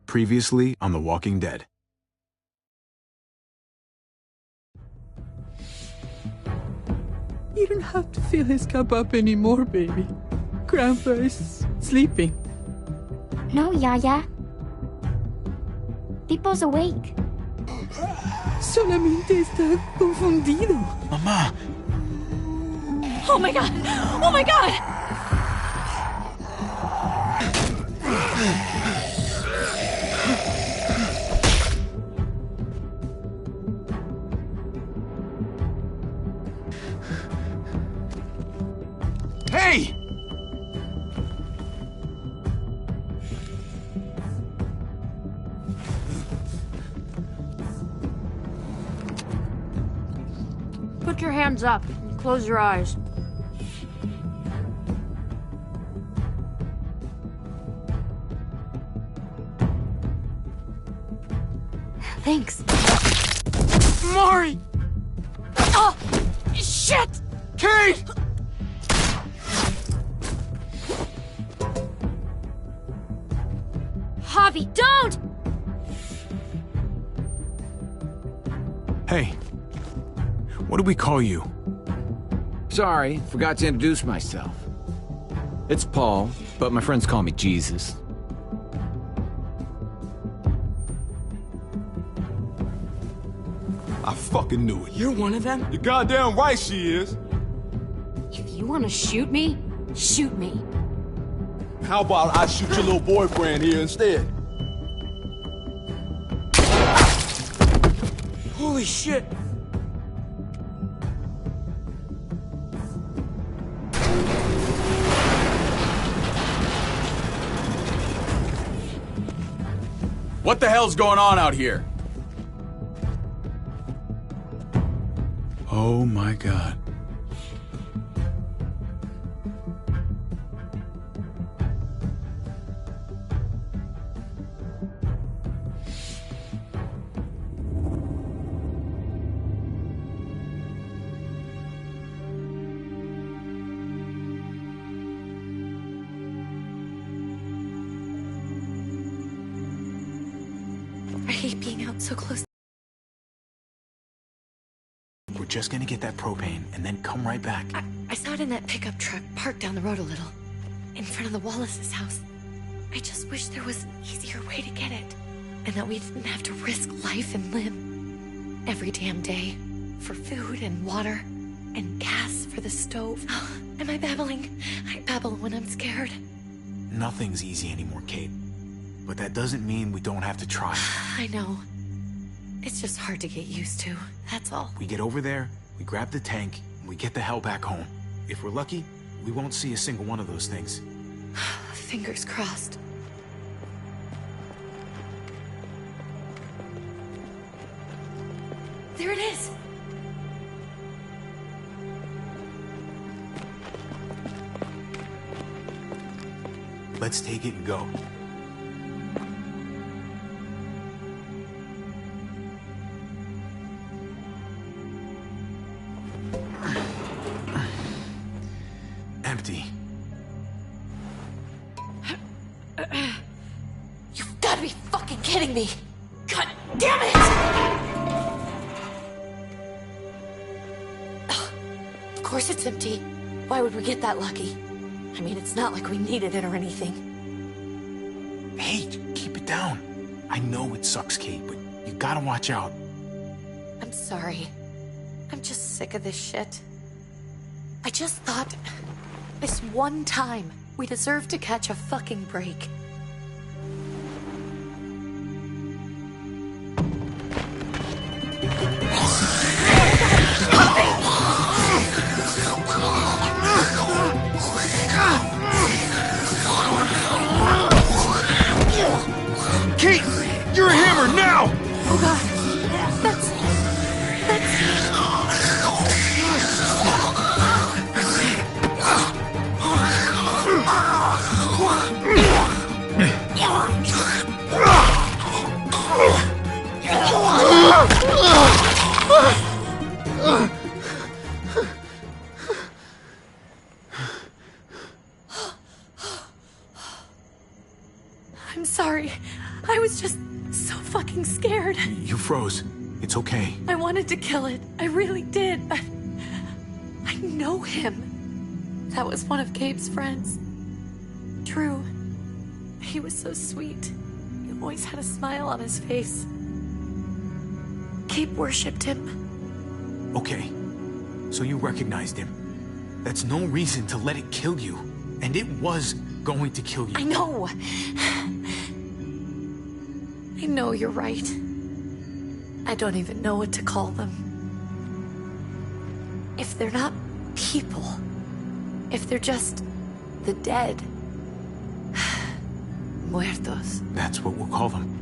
Previously on The Walking Dead. You don't have to fill his cup up anymore, baby. Grandpa is sleeping. No, Yaya. Pipo's awake. Solamente está confundido. Mamá! Oh my god! Oh my god! Hey! Put your hands up and close your eyes. Thanks. Mari! Oh! Shit! Kate! Javi, don't! Hey. What do we call you? Sorry, forgot to introduce myself. It's Paul, but my friends call me Jesus. I fucking knew it. You're one of them? You're goddamn right she is. If you want to shoot me, shoot me. How about I shoot your little boyfriend here instead? Holy shit! What the hell's going on out here? Oh my god. I hate being out so close. We're just gonna get that propane and then come right back. I saw it in that pickup truck parked down the road a little, in front of the Wallace's house. I just wish there was an easier way to get it, and that we didn't have to risk life and limb every damn day for food and water and gas for the stove. Oh, am I babbling? I babble when I'm scared. Nothing's easy anymore, Kate. But that doesn't mean we don't have to try. I know. It's just hard to get used to, that's all. We get over there, we grab the tank, and we get the hell back home. If we're lucky, we won't see a single one of those things. Fingers crossed. There it is! Let's take it and go. Empty. You've got to be fucking kidding me! God damn it! Ugh, of course it's empty. Why would we get that lucky? I mean, it's not like we needed it or anything. Hey, keep it down. I know it sucks, Kate, but you gotta watch out. I'm sorry. I'm just sick of this shit. I just thought, this one time, we deserve to catch a fucking break. Kate, you're a hammer now! Oh god, that's... I'm sorry. I was just so fucking scared. You froze. It's okay. I wanted to kill it. I really did, but I know him. That was one of Gabe's friends. Drew. He was so sweet. He always had a smile on his face. Gabe worshipped him. Okay. So you recognized him. That's no reason to let it kill you. And it was going to kill you. I know. I know you're right. I don't even know what to call them. If they're not people, if they're just the dead, muertos. That's what we'll call them.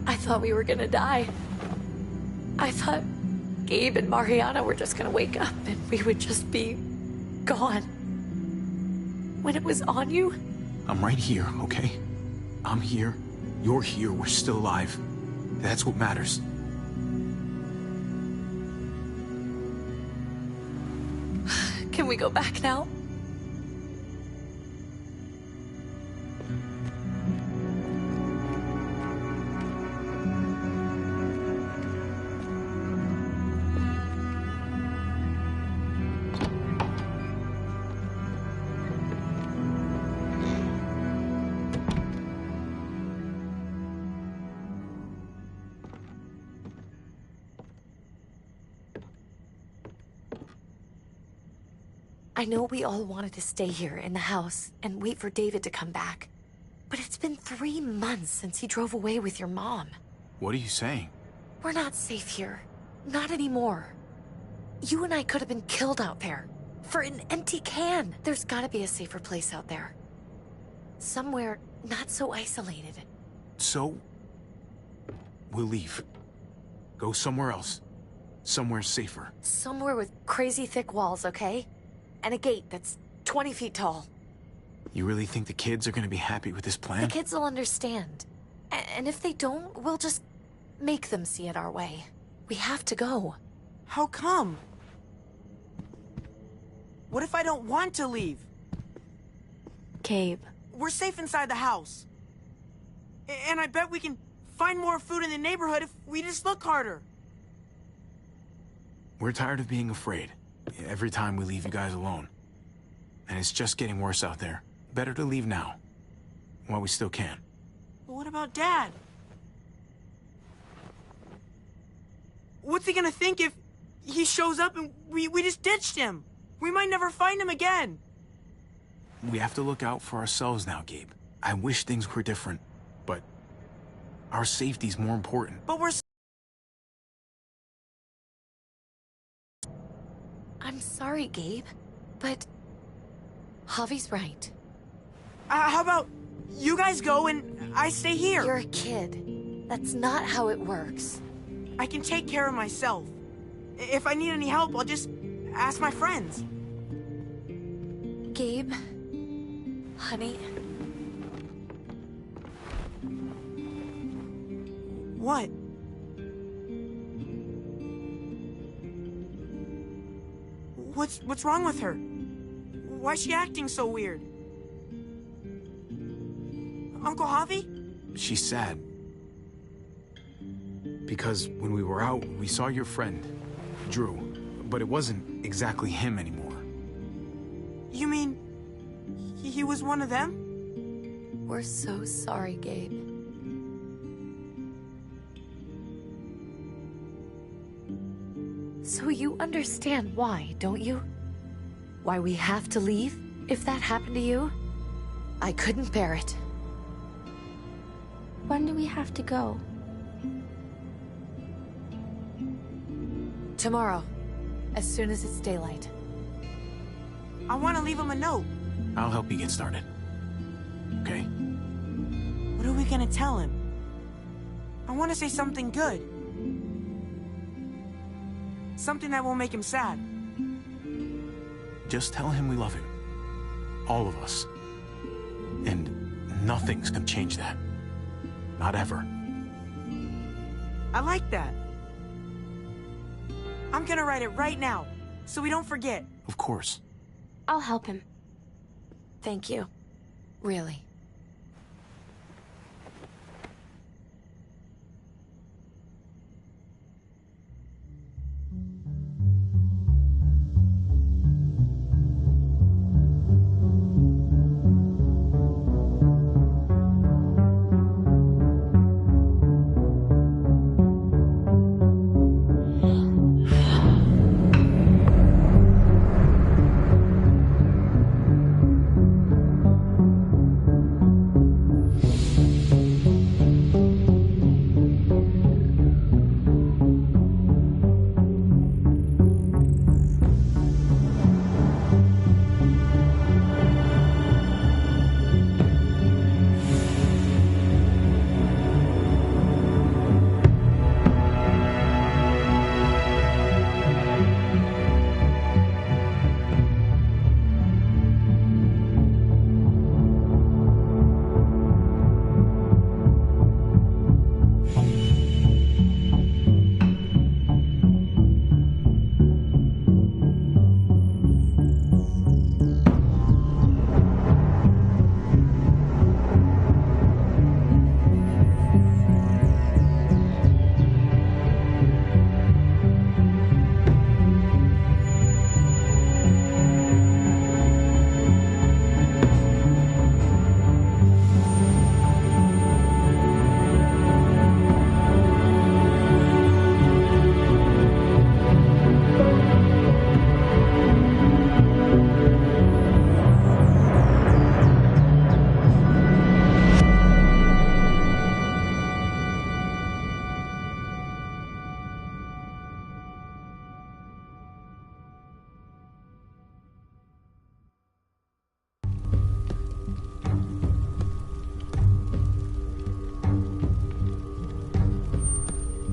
I thought we were gonna die. I thought Gabe and Mariana were just gonna wake up and we would just be gone. When it was on you, I'm right here, okay? I'm here. You're here. We're still alive. That's what matters. can we go back now? I know we all wanted to stay here in the house and wait for David to come back. But it's been 3 months since he drove away with your mom. What are you saying? We're not safe here. Not anymore. You and I could have been killed out there. For an empty can. There's gotta be a safer place out there. Somewhere not so isolated. So, we'll leave. Go somewhere else. Somewhere safer. Somewhere with crazy thick walls, okay? And a gate that's 20 feet tall. You really think the kids are gonna be happy with this plan? The kids will understand. And if they don't, we'll just make them see it our way. We have to go. How come? What if I don't want to leave? Gabe. We're safe inside the house. And I bet we can find more food in the neighborhood if we just look harder. We're tired of being afraid. Every time we leave you guys alone. And it's just getting worse out there. Better to leave now. While we still can. But what about Dad? What's he gonna think if he shows up and we just ditched him? We might never find him again. We have to look out for ourselves now, Gabe. I wish things were different, but our safety's more important. But we're... I'm sorry, Gabe, but Javi's right. how about you guys go and I stay here? You're a kid. That's not how it works. I can take care of myself. If I need any help, I'll just ask my friends. Gabe, honey. What? What's wrong with her? Why's she acting so weird? Uncle Javi? She's sad. Because when we were out, we saw your friend, Drew. But it wasn't exactly him anymore. You mean... he was one of them? We're so sorry, Gabe. So you understand why, don't you? Why we have to leave, if that happened to you? I couldn't bear it. When do we have to go? Tomorrow, as soon as it's daylight. I want to leave him a note. I'll help you get started. Okay? What are we gonna tell him? I want to say something good. Something that won't make him sad. Just tell him we love him. All of us. And nothing's gonna change that. Not ever. I like that. I'm gonna write it right now, so we don't forget. Of course. I'll help him. Thank you. Really.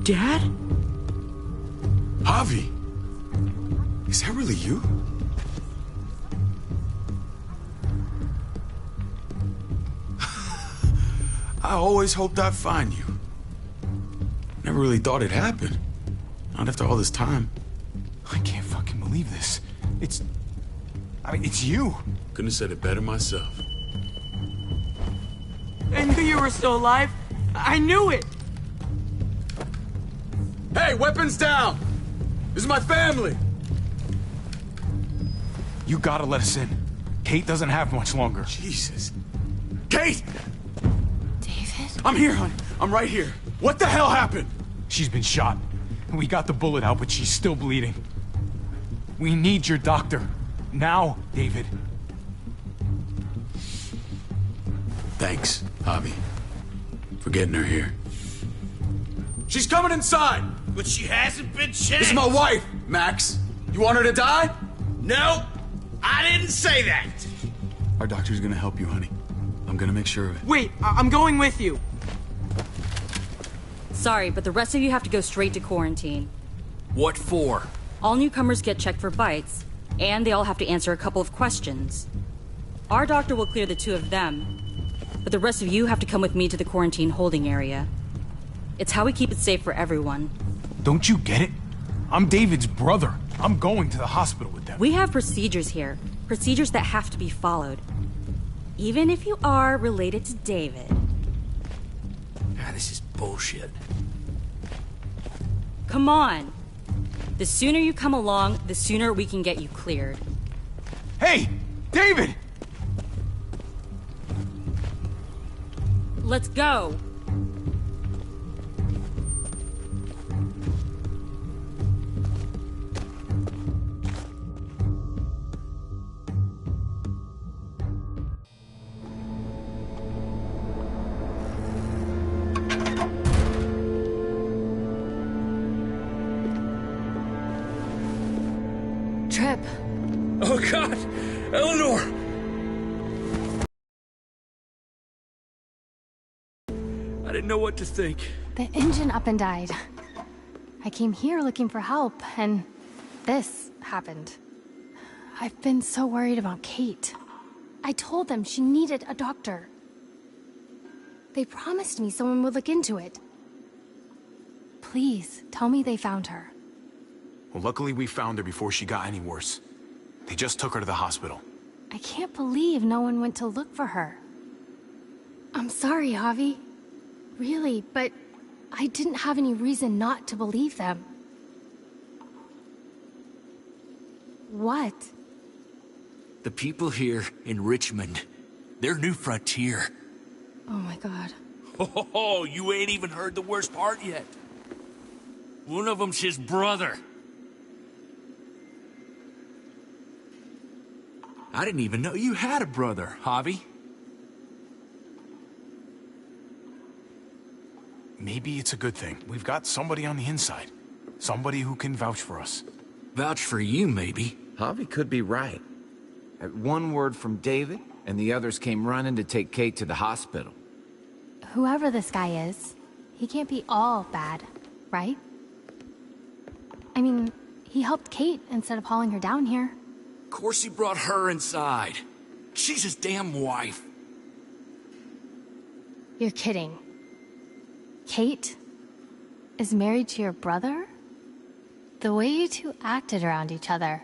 Dad? Javi! Is that really you? I always hoped I'd find you. Never really thought it'd happen. Not after all this time. I can't fucking believe this. It's you. Couldn't have said it better myself. I knew you were still alive. I knew it. Hey, weapons down! This is my family! You gotta let us in. Kate doesn't have much longer. Jesus. Kate! David? I'm here, honey. I'm right here. What the hell happened? She's been shot. We got the bullet out, but she's still bleeding. We need your doctor. Now, David. Thanks, Javi, for getting her here. She's coming inside! But she hasn't been checked. This is my wife, Max. You want her to die? No, I didn't say that. Our doctor's gonna help you, honey. I'm gonna make sure of it. Wait, I'm going with you. Sorry, but the rest of you have to go straight to quarantine. What for? All newcomers get checked for bites, and they all have to answer a couple of questions. Our doctor will clear the two of them, but the rest of you have to come with me to the quarantine holding area. It's how we keep it safe for everyone. Don't you get it? I'm David's brother. I'm going to the hospital with them. We have procedures here. Procedures that have to be followed. Even if you are related to David. Ah, this is bullshit. Come on. The sooner you come along, the sooner we can get you cleared. Hey! David! Let's go. Trip. Oh, God! Eleanor! I didn't know what to think. The engine up and died. I came here looking for help, and this happened. I've been so worried about Kate. I told them she needed a doctor. They promised me someone would look into it. Please, tell me they found her. Well, luckily we found her before she got any worse. They just took her to the hospital. I can't believe no one went to look for her. I'm sorry, Javi. Really, but I didn't have any reason not to believe them. What? The people here in Richmond, they're New Frontier. Oh my God. Oh, you ain't even heard the worst part yet. One of them's his brother. I didn't even know you had a brother, Javi. Maybe it's a good thing. We've got somebody on the inside. Somebody who can vouch for us. Vouch for you, maybe. Javi could be right. At one word from David, and the others came running to take Kate to the hospital. Whoever this guy is, he can't be all bad, right? I mean, he helped Kate instead of hauling her down here. Of course he brought her inside. She's his damn wife. You're kidding. Kate is married to your brother? The way you two acted around each other.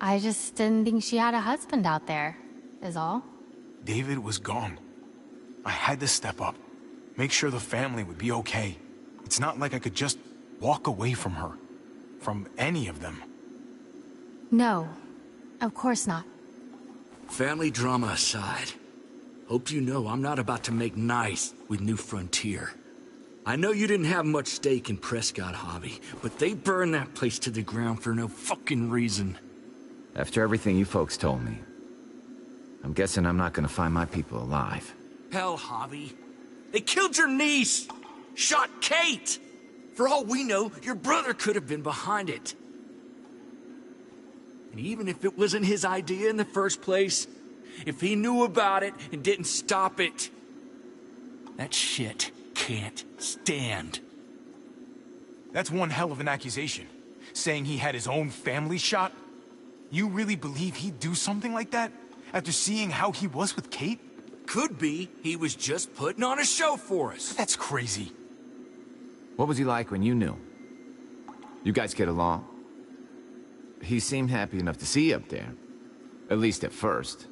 I just didn't think she had a husband out there, is all. David was gone. I had to step up. Make sure the family would be okay. It's not like I could just walk away from her. From any of them. No, of course not. Family drama aside, hope you know I'm not about to make nice with New Frontier. I know you didn't have much stake in Prescott, Javi, but they burned that place to the ground for no fucking reason. After everything you folks told me, I'm guessing I'm not gonna find my people alive. Hell, Javi. They killed your niece! Shot Kate! For all we know, your brother could have been behind it. And even if it wasn't his idea in the first place, if he knew about it and didn't stop it, that shit can't stand. That's one hell of an accusation. Saying he had his own family shot? You really believe he'd do something like that? After seeing how he was with Kate? Could be he was just putting on a show for us. That's crazy. What was he like when you knew? You guys get along? He seemed happy enough to see you up there. At least at first.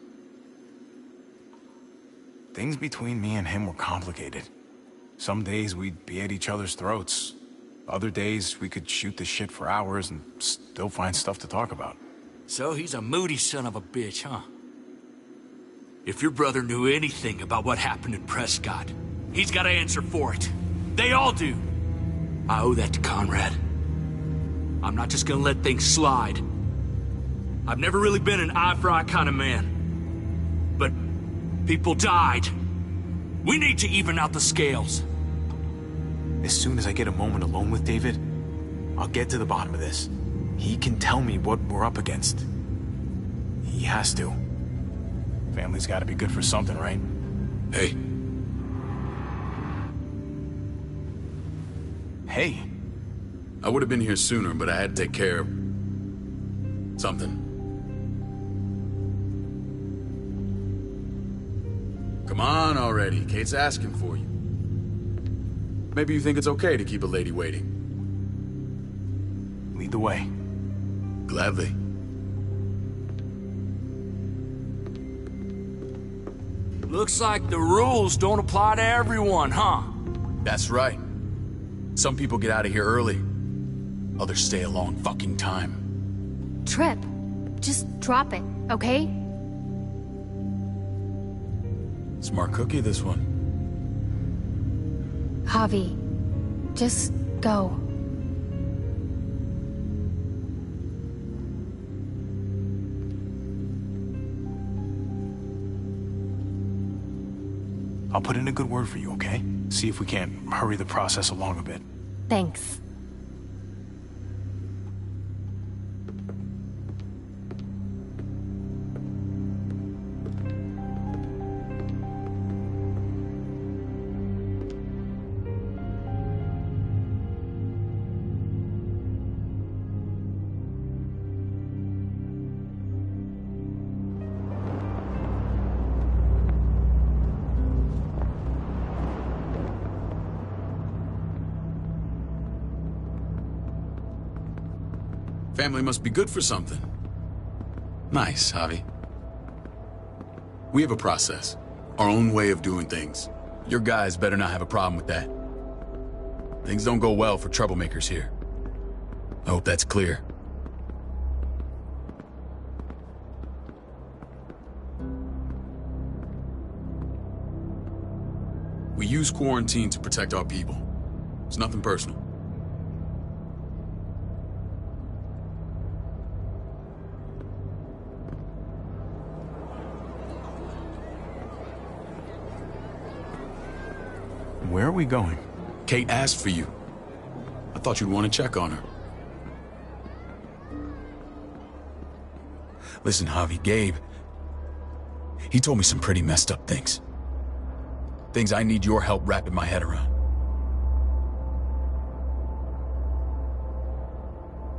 Things between me and him were complicated. Some days we'd be at each other's throats. Other days we could shoot the shit for hours and still find stuff to talk about. So he's a moody son of a bitch, huh? If your brother knew anything about what happened in Prescott, he's got to answer for it. They all do. I owe that to Conrad. I'm not just gonna let things slide. I've never really been an eye-for-eye kind of man. But people died. We need to even out the scales. As soon as I get a moment alone with David, I'll get to the bottom of this. He can tell me what we're up against. He has to. Family's gotta be good for something, right? Hey. Hey. I would have been here sooner, but I had to take care of something. Come on already. Kate's asking for you. Maybe you think it's okay to keep a lady waiting. Lead the way. Gladly. Looks like the rules don't apply to everyone, huh? That's right. Some people get out of here early. Others stay a long fucking time. Trip, just drop it, okay? Smart cookie, this one. Javi, just go. I'll put in a good word for you, okay? See if we can't hurry the process along a bit. Thanks. Family must be good for something. Nice, Javi. We have a process. Our own way of doing things. Your guys better not have a problem with that. Things don't go well for troublemakers here. I hope that's clear. We use quarantine to protect our people. It's nothing personal. Where are we going? Kate asked for you. I thought you'd want to check on her. Listen, Javi, Gabe... he told me some pretty messed up things. Things I need your help wrapping my head around.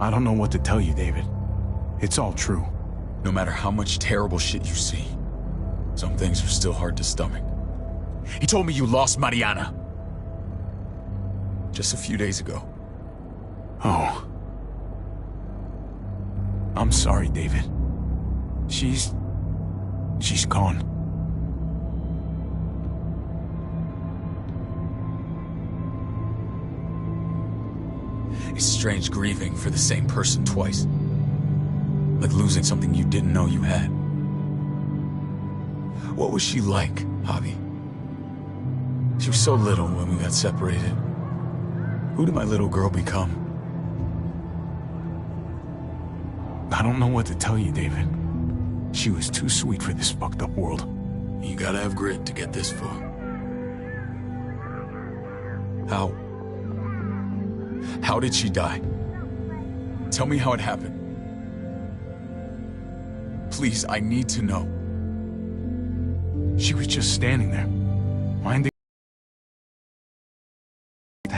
I don't know what to tell you, David. It's all true. No matter how much terrible shit you see, some things are still hard to stomach. He told me you lost Mariana. Just a few days ago. Oh. I'm sorry, David. She's gone. It's strange grieving for the same person twice. Like losing something you didn't know you had. What was she like, Javi? She was so little when we got separated. Who did my little girl become? I don't know what to tell you, David. She was too sweet for this fucked up world. You gotta have grit to get this far. How did she die? Tell me how it happened. Please, I need to know. She was just standing there, minding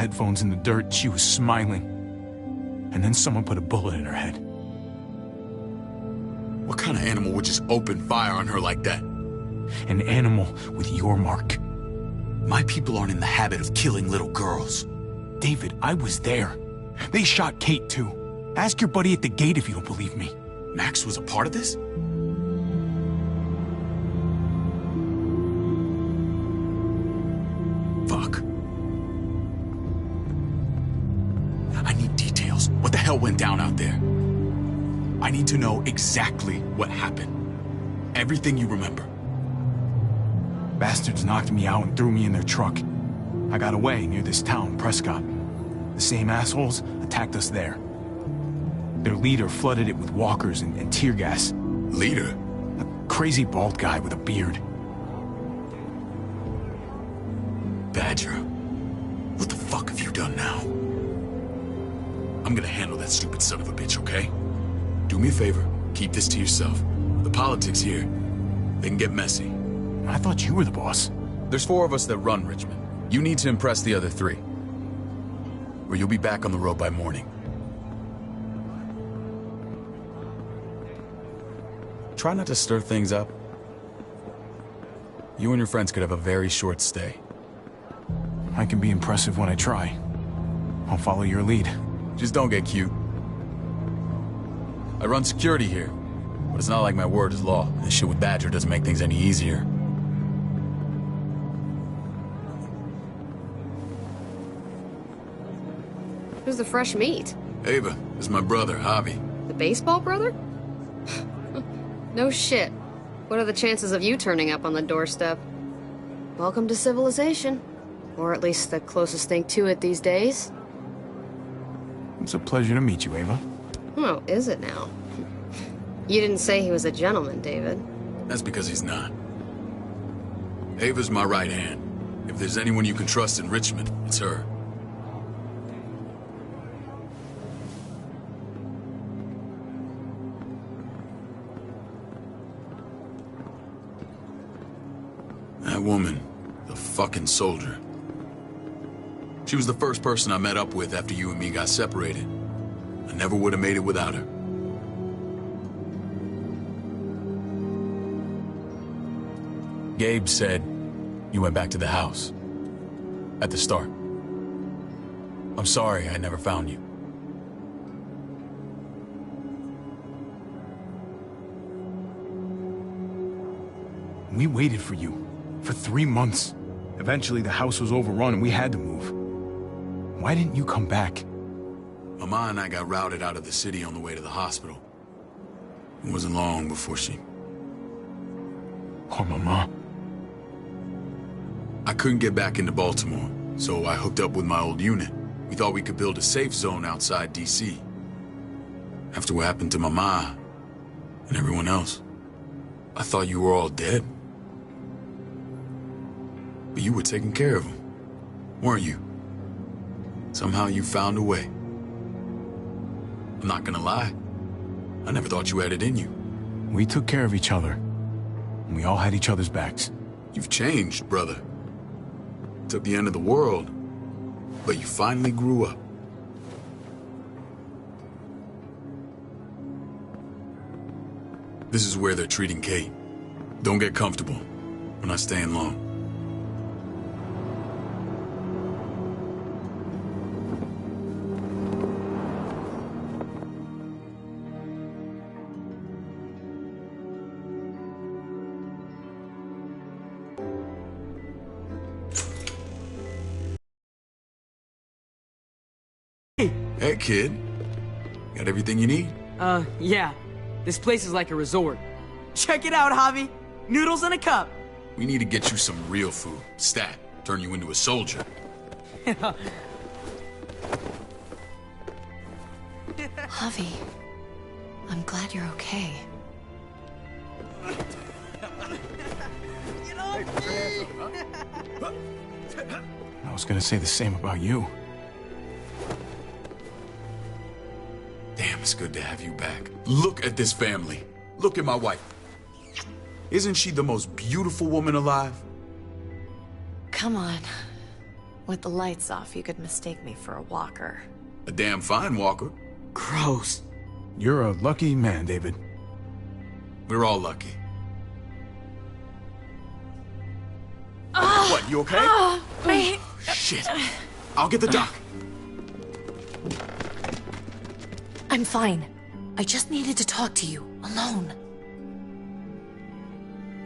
headphones in the dirt, she was smiling. And then someone put a bullet in her head. What kind of animal would just open fire on her like that? An animal with your mark. My people aren't in the habit of killing little girls. David, I was there. They shot Kate too. Ask your buddy at the gate if you don't believe me. Max was a part of this? Fuck. I need details. What the hell went down out there? I need to know exactly what happened. Everything you remember. Bastards knocked me out and threw me in their truck. I got away near this town, Prescott. The same assholes attacked us there. Their leader flooded it with walkers and tear gas. Leader? A crazy bald guy with a beard. Badger, what the fuck have you done now? I'm gonna handle that stupid son of a bitch, okay? Do me a favor, keep this to yourself. The politics here, they can get messy. I thought you were the boss. There's 4 of us that run Richmond. You need to impress the other 3. Or you'll be back on the road by morning. Try not to stir things up. You and your friends could have a very short stay. I can be impressive when I try. I'll follow your lead. Just don't get cute. I run security here, but it's not like my word is law. This shit with Badger doesn't make things any easier. Who's the fresh meat? Ava, this is my brother, Javi. The baseball brother? No shit. What are the chances of you turning up on the doorstep? Welcome to civilization. Or at least the closest thing to it these days. It's a pleasure to meet you, Ava. Oh, is it now? You didn't say he was a gentleman, David. That's because he's not. Ava's my right hand. If there's anyone you can trust in Richmond, it's her. That woman, the fucking soldier. She was the first person I met up with after you and me got separated. I never would have made it without her. Gabe said you went back to the house. At the start. I'm sorry I never found you. We waited for you. For 3 months. Eventually the house was overrun and we had to move. Why didn't you come back? Mama and I got routed out of the city on the way to the hospital. It wasn't long before she... Poor Mama. I couldn't get back into Baltimore, so I hooked up with my old unit. We thought we could build a safe zone outside D.C. After what happened to Mama and everyone else, I thought you were all dead. But you were taking care of them, weren't you? Somehow you found a way. I'm not gonna lie. I never thought you had it in you. We took care of each other. And we all had each other's backs. You've changed, brother. Took the end of the world, but you finally grew up. This is where they're treating Kate. Don't get comfortable. We're not staying long. Hey, kid. Got everything you need? Yeah. This place is like a resort. Check it out, Javi. Noodles in a cup. We need to get you some real food. Stat. Turn you into a soldier. Javi, I'm glad you're okay. I was gonna say the same about you. Damn, it's good to have you back. Look at this family. Look at my wife. Isn't she the most beautiful woman alive? Come on. With the lights off, you could mistake me for a walker. A damn fine walker. Gross. You're a lucky man, David. We're all lucky. What, you okay? Shit. I'll get the doc. I'm fine. I just needed to talk to you, alone.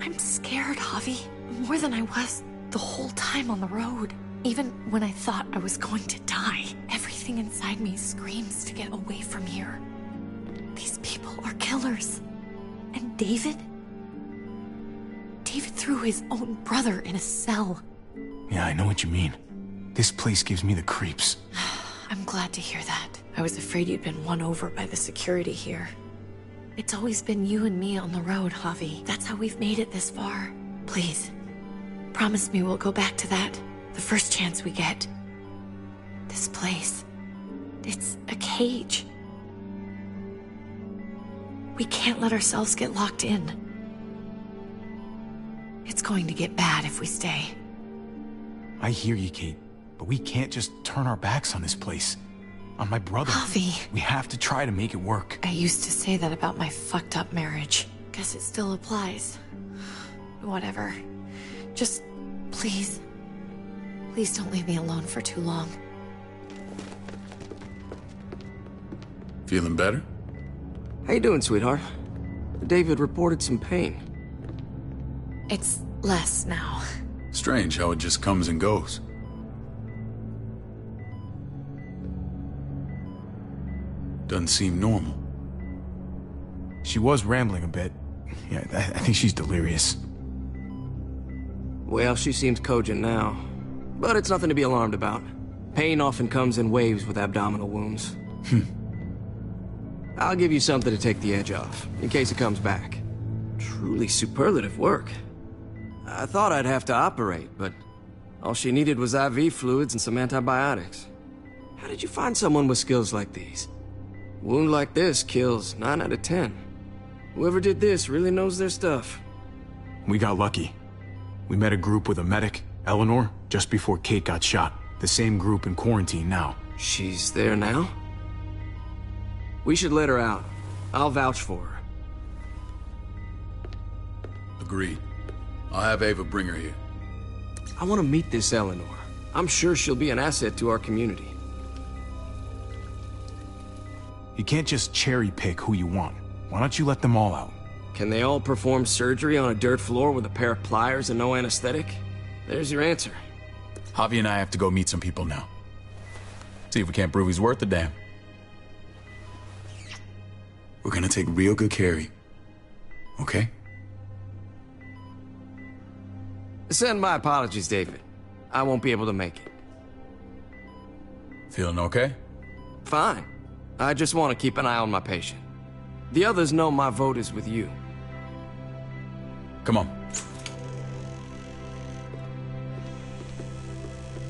I'm scared, Javi. More than I was the whole time on the road. Even when I thought I was going to die, everything inside me screams to get away from here. These people are killers. And David? David threw his own brother in a cell. Yeah, I know what you mean. This place gives me the creeps. I'm glad to hear that. I was afraid you'd been won over by the security here. It's always been you and me on the road, Javi. That's how we've made it this far. Please, promise me we'll go back to that the first chance we get. This place, it's a cage. We can't let ourselves get locked in. It's going to get bad if we stay. I hear you, Kate, but we can't just turn our backs on this place. On my brother. Javi. We have to try to make it work. I used to say that about my fucked up marriage. Guess it still applies. Whatever. Just, please. Please don't leave me alone for too long. Feeling better? How you doing, sweetheart? David reported some pain. It's less now. Strange how it just comes and goes. Doesn't seem normal. She was rambling a bit. Yeah, I think she's delirious. Well, she seems cogent now. But it's nothing to be alarmed about. Pain often comes in waves with abdominal wounds. I'll give you something to take the edge off, in case it comes back. Truly superlative work. I thought I'd have to operate, but all she needed was IV fluids and some antibiotics. How did you find someone with skills like these? A wound like this kills 9 out of 10. Whoever did this really knows their stuff. We got lucky. We met a group with a medic, Eleanor, just before Kate got shot. The same group in quarantine now. She's there now? We should let her out. I'll vouch for her. Agreed. I'll have Ava bring her here. I want to meet this Eleanor. I'm sure she'll be an asset to our community. You can't just cherry pick who you want. Why don't you let them all out? Can they all perform surgery on a dirt floor with a pair of pliers and no anesthetic? There's your answer. Javi and I have to go meet some people now. See if we can't prove he's worth the damn. We're gonna take real good care of you. Okay? Send my apologies, David. I won't be able to make it. Feeling okay? Fine. I just want to keep an eye on my patient. The others know my vote is with you. Come on.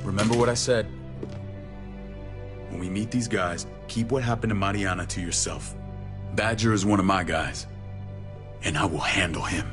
Remember what I said. When we meet these guys, keep what happened to Mariana to yourself. Badger is one of my guys, and I will handle him.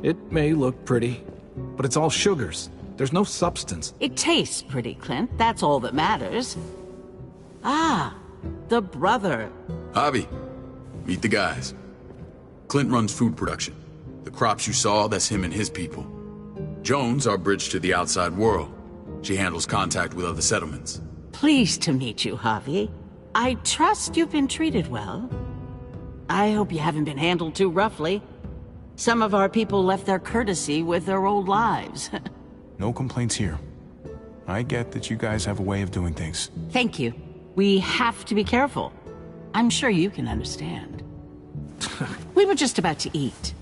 It may look pretty, but it's all sugars. There's no substance. It tastes pretty, Clint. That's all that matters. Ah, the brother. Javi, meet the guys. Clint runs food production. The crops you saw, that's him and his people. Jones, our bridge to the outside world. She handles contact with other settlements. Pleased to meet you, Javi. I trust you've been treated well. I hope you haven't been handled too roughly. Some of our people left their courtesy with their old lives. No complaints here. I get that you guys have a way of doing things. Thank you. We have to be careful. I'm sure you can understand. We were just about to eat.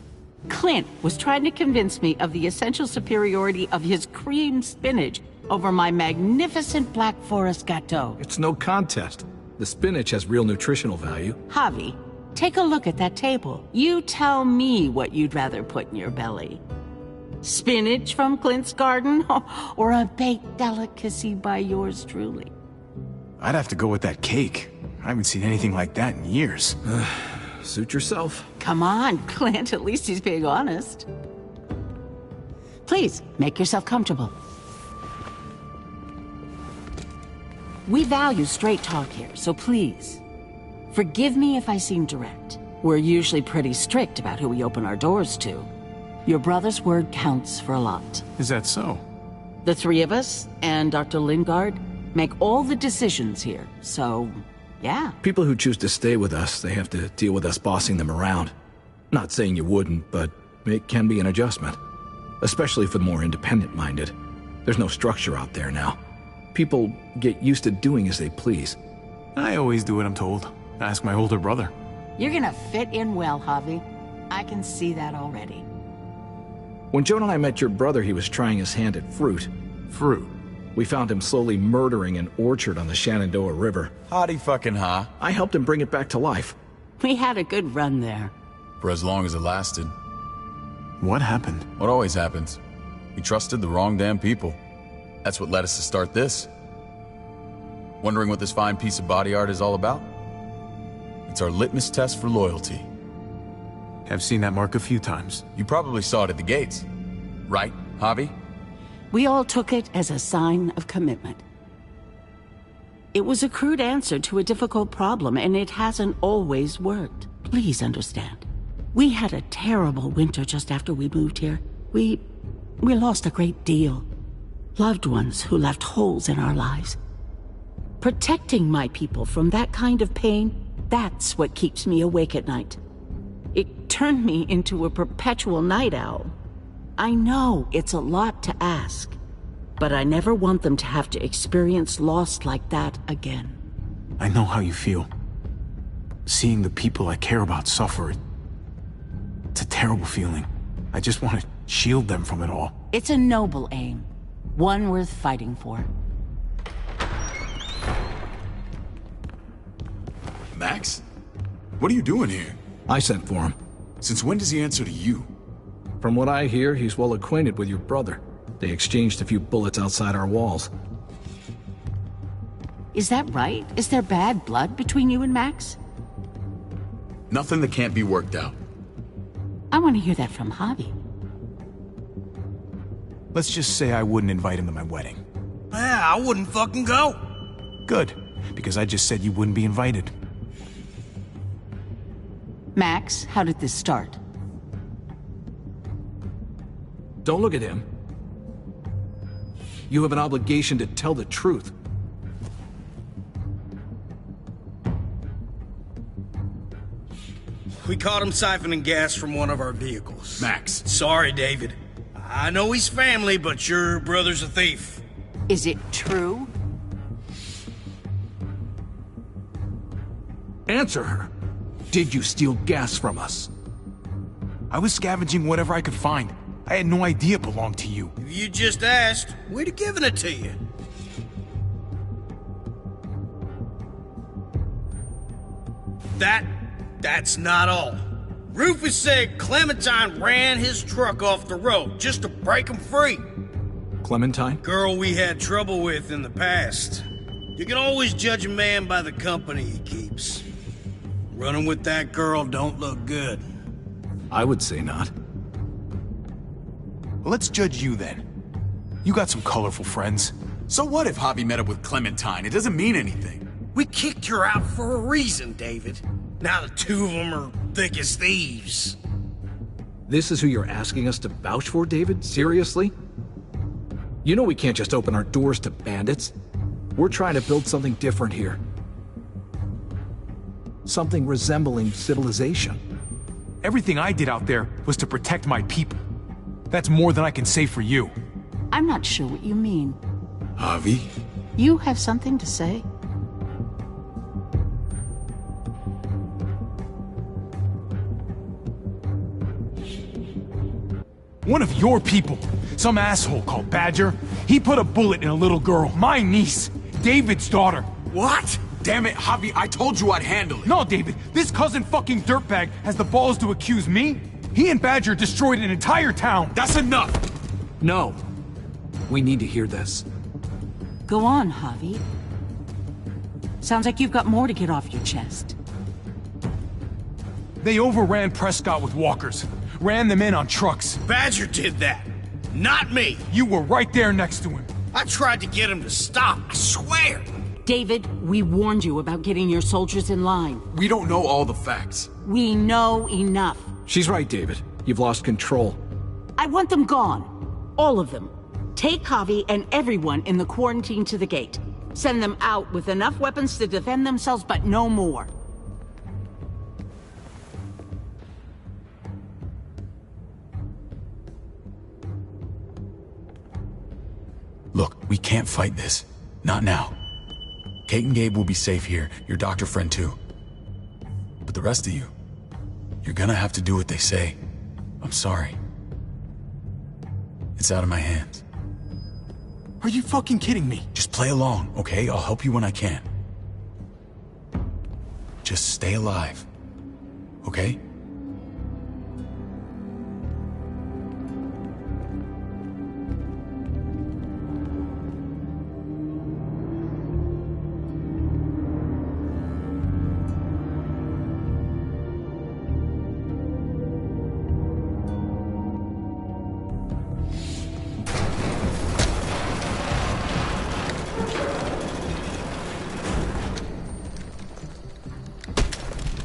Clint was trying to convince me of the essential superiority of his creamed spinach, over my magnificent Black Forest gâteau. It's no contest. The spinach has real nutritional value. Javi, take a look at that table. You tell me what you'd rather put in your belly. Spinach from Clint's garden, or a baked delicacy by yours truly? I'd have to go with that cake. I haven't seen anything like that in years. Suit yourself. Come on, Clint, at least he's being honest. Please, make yourself comfortable. We value straight talk here, so please, forgive me if I seem direct. We're usually pretty strict about who we open our doors to. Your brother's word counts for a lot. Is that so? The three of us, and Dr. Lingard, make all the decisions here, so, yeah. People who choose to stay with us, they have to deal with us bossing them around. Not saying you wouldn't, but it can be an adjustment. Especially for the more independent-minded. There's no structure out there now. People get used to doing as they please. I always do what I'm told. Ask my older brother. You're gonna fit in well, Javi. I can see that already. When Joan and I met your brother, he was trying his hand at fruit. Fruit? We found him slowly murdering an orchard on the Shenandoah River. Howdy fucking ha. I helped him bring it back to life. We had a good run there. For as long as it lasted. What happened? What always happens. We trusted the wrong damn people. That's what led us to start this. Wondering what this fine piece of body art is all about? It's our litmus test for loyalty. I've seen that mark a few times. You probably saw it at the gates. Right, Javi? We all took it as a sign of commitment. It was a crude answer to a difficult problem, and it hasn't always worked. Please understand. We had a terrible winter just after we moved here. We lost a great deal. Loved ones who left holes in our lives. Protecting my people from that kind of pain, that's what keeps me awake at night. It turned me into a perpetual night owl. I know it's a lot to ask, but I never want them to have to experience loss like that again. I know how you feel. Seeing the people I care about suffer, it's a terrible feeling. I just want to shield them from it all. It's a noble aim, one worth fighting for. Max? What are you doing here? I sent for him. Since when does he answer to you? From what I hear, he's well acquainted with your brother. They exchanged a few bullets outside our walls. Is that right? Is there bad blood between you and Max? Nothing that can't be worked out. I want to hear that from Javi. Let's just say I wouldn't invite him to my wedding. Yeah, I wouldn't fucking go. Good, because I just said you wouldn't be invited. Max, how did this start? Don't look at him. You have an obligation to tell the truth. We caught him siphoning gas from one of our vehicles. Max. Sorry, David. I know he's family, but your brother's a thief. Is it true? Answer her. Did you steal gas from us? I was scavenging whatever I could find. I had no idea it belonged to you. If you just asked, we'd have given it to you. That's not all. Rufus said Clementine ran his truck off the road just to break him free. Clementine? Girl we had trouble with in the past. You can always judge a man by the company he keeps. Running with that girl don't look good. I would say not. Well, let's judge you then. You got some colorful friends. So what if Javi met up with Clementine? It doesn't mean anything. We kicked her out for a reason, David. Now the two of them are thick as thieves. This is who you're asking us to vouch for, David? Seriously? You know we can't just open our doors to bandits. We're trying to build something different here. Something resembling civilization. Everything I did out there was to protect my people. That's more than I can say for you. I'm not sure what you mean. Javi? You have something to say? One of your people Some asshole called Badger. He put a bullet in a little girl, my niece, David's daughter. What? Damn it, Javi, I told you I'd handle it. No, David, this cousin fucking dirtbag has the balls to accuse me? He and Badger destroyed an entire town. That's enough! No. We need to hear this. Go on, Javi. Sounds like you've got more to get off your chest. They overran Prescott with walkers. Ran them in on trucks. Badger did that. Not me. You were right there next to him. I tried to get him to stop, I swear. David, we warned you about getting your soldiers in line. We don't know all the facts. We know enough. She's right, David. You've lost control. I want them gone. All of them. Take Javi and everyone in the quarantine to the gate. Send them out with enough weapons to defend themselves, but no more. Look, we can't fight this. Not now. Kate and Gabe will be safe here, your doctor friend too. But the rest of you, you're gonna have to do what they say. I'm sorry. It's out of my hands. Are you fucking kidding me? Just play along, okay? I'll help you when I can. Just stay alive, okay?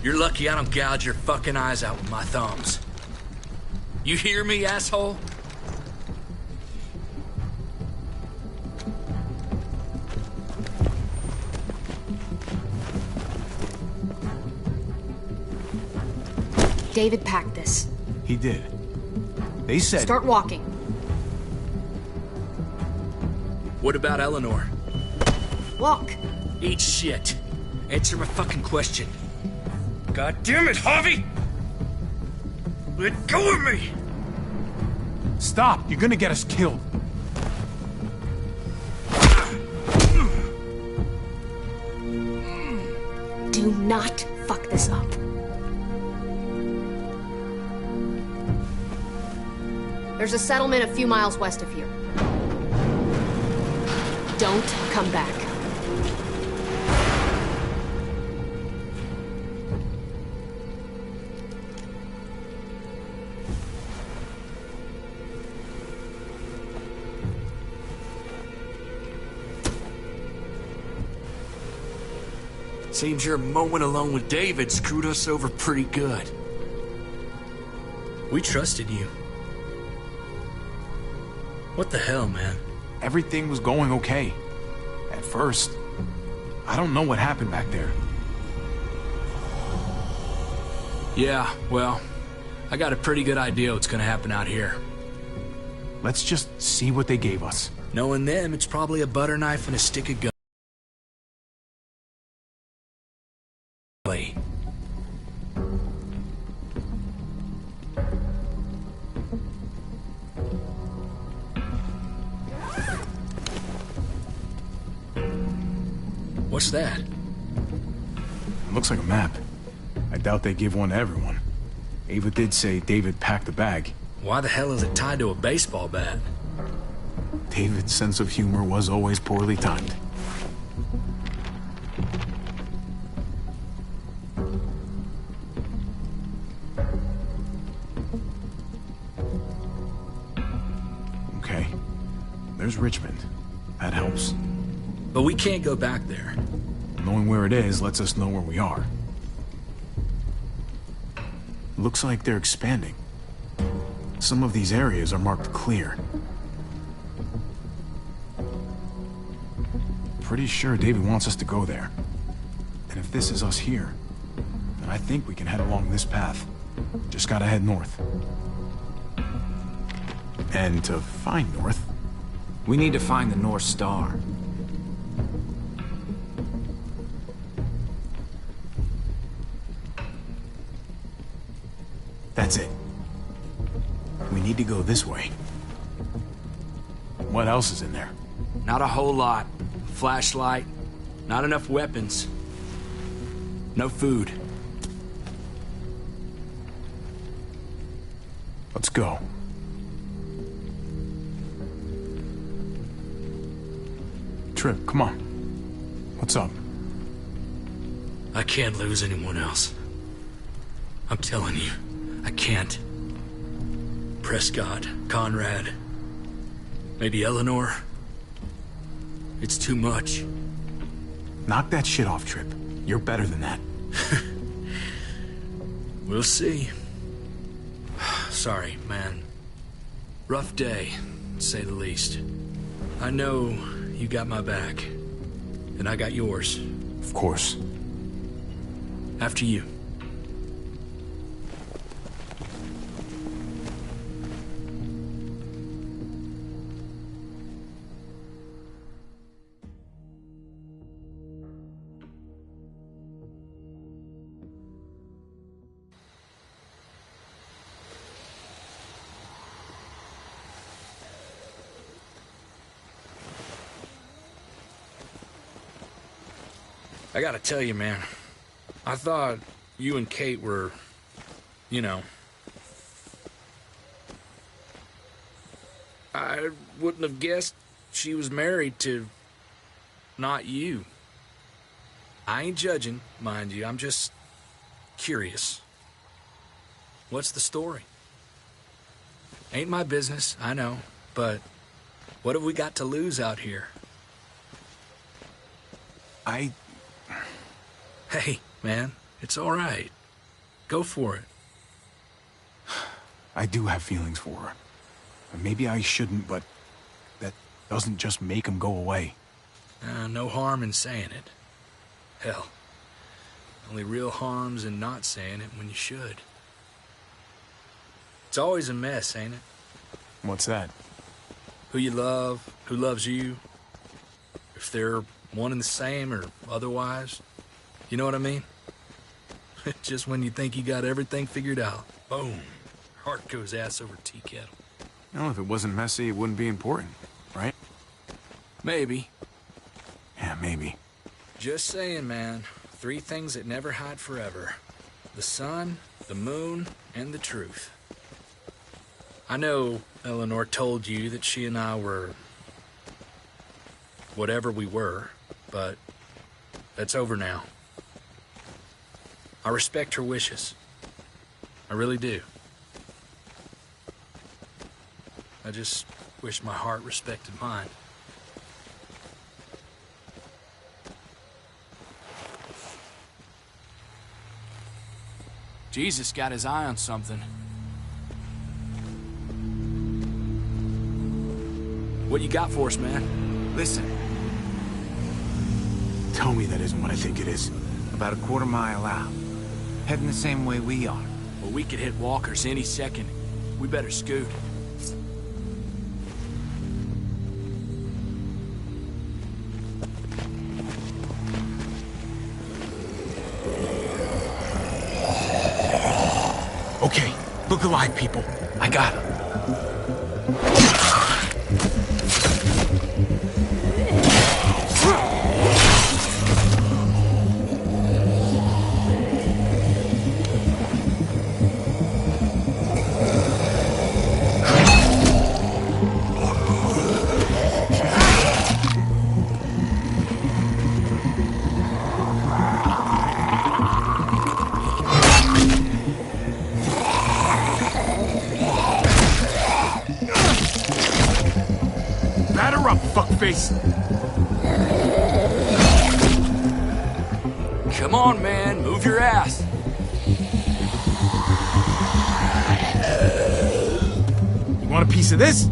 You're lucky I don't gouge your fucking eyes out with my thumbs. You hear me, asshole? David packed this. He did. They said... Start walking. What about Eleanor? Walk. Eat shit. Answer my fucking question. God damn it, Javi! Let go of me! Stop! You're gonna get us killed. Do not fuck this up. There's a settlement a few miles west of here. Don't come back. Seems your moment alone with David screwed us over pretty good. We trusted you. What the hell, man? Everything was going okay. At first. I don't know what happened back there. Yeah, well, I got a pretty good idea what's gonna happen out here. Let's just see what they gave us. Knowing them, it's probably a butter knife and a stick of gum. What's that? It looks like a map. I doubt they give one to everyone. Ava did say David packed the bag. Why the hell is it tied to a baseball bat? David's sense of humor was always poorly timed. Okay. There's Richmond. That helps. But we can't go back there. Knowing where it is lets us know where we are. Looks like they're expanding. Some of these areas are marked clear. Pretty sure David wants us to go there. And if this is us here, then I think we can head along this path. Just gotta head north. And to find north... We need to find the North Star. That's it. We need to go this way. What else is in there? Not a whole lot. Flashlight, not enough weapons. No food. Let's go. Trip, come on. What's up? I can't lose anyone else. I'm telling you, I can't. Prescott, Conrad, maybe Eleanor. It's too much. Knock that shit off, Trip. You're better than that. We'll see. Sorry, man. Rough day, to say the least. I know you got my back, and I got yours. Of course. After you. I gotta tell you, man, I thought you and Kate were, you know... I wouldn't have guessed she was married to... not you. I ain't judging, mind you, I'm just curious. What's the story? Ain't my business, I know, but what have we got to lose out here? Hey, man, it's all right. Go for it. I do have feelings for her. Maybe I shouldn't, but that doesn't just make them go away. No harm in saying it. Hell, only real harm's in not saying it when you should. It's always a mess, ain't it? What's that? Who you love, who loves you, if they're one and the same or otherwise. You know what I mean? Just when you think you got everything figured out, boom, heart goes ass over tea kettle. Well, if it wasn't messy, it wouldn't be important, right? Maybe. Yeah, maybe. Just saying, man. 3 things that never hide forever. The sun, the moon, and the truth. I know Eleanor told you that she and I were... whatever we were, but that's over now. I respect her wishes. I really do. I just wish my heart respected mine. Jesus got his eye on something. What you got for us, man? Listen. Tell me that isn't what I think it is. About a quarter mile out. Heading the same way we are. Well, we could hit walkers any second. We better scoot. Okay, look alive, people. I got him. Fuckface. Come on, man. Move your ass. You want a piece of this?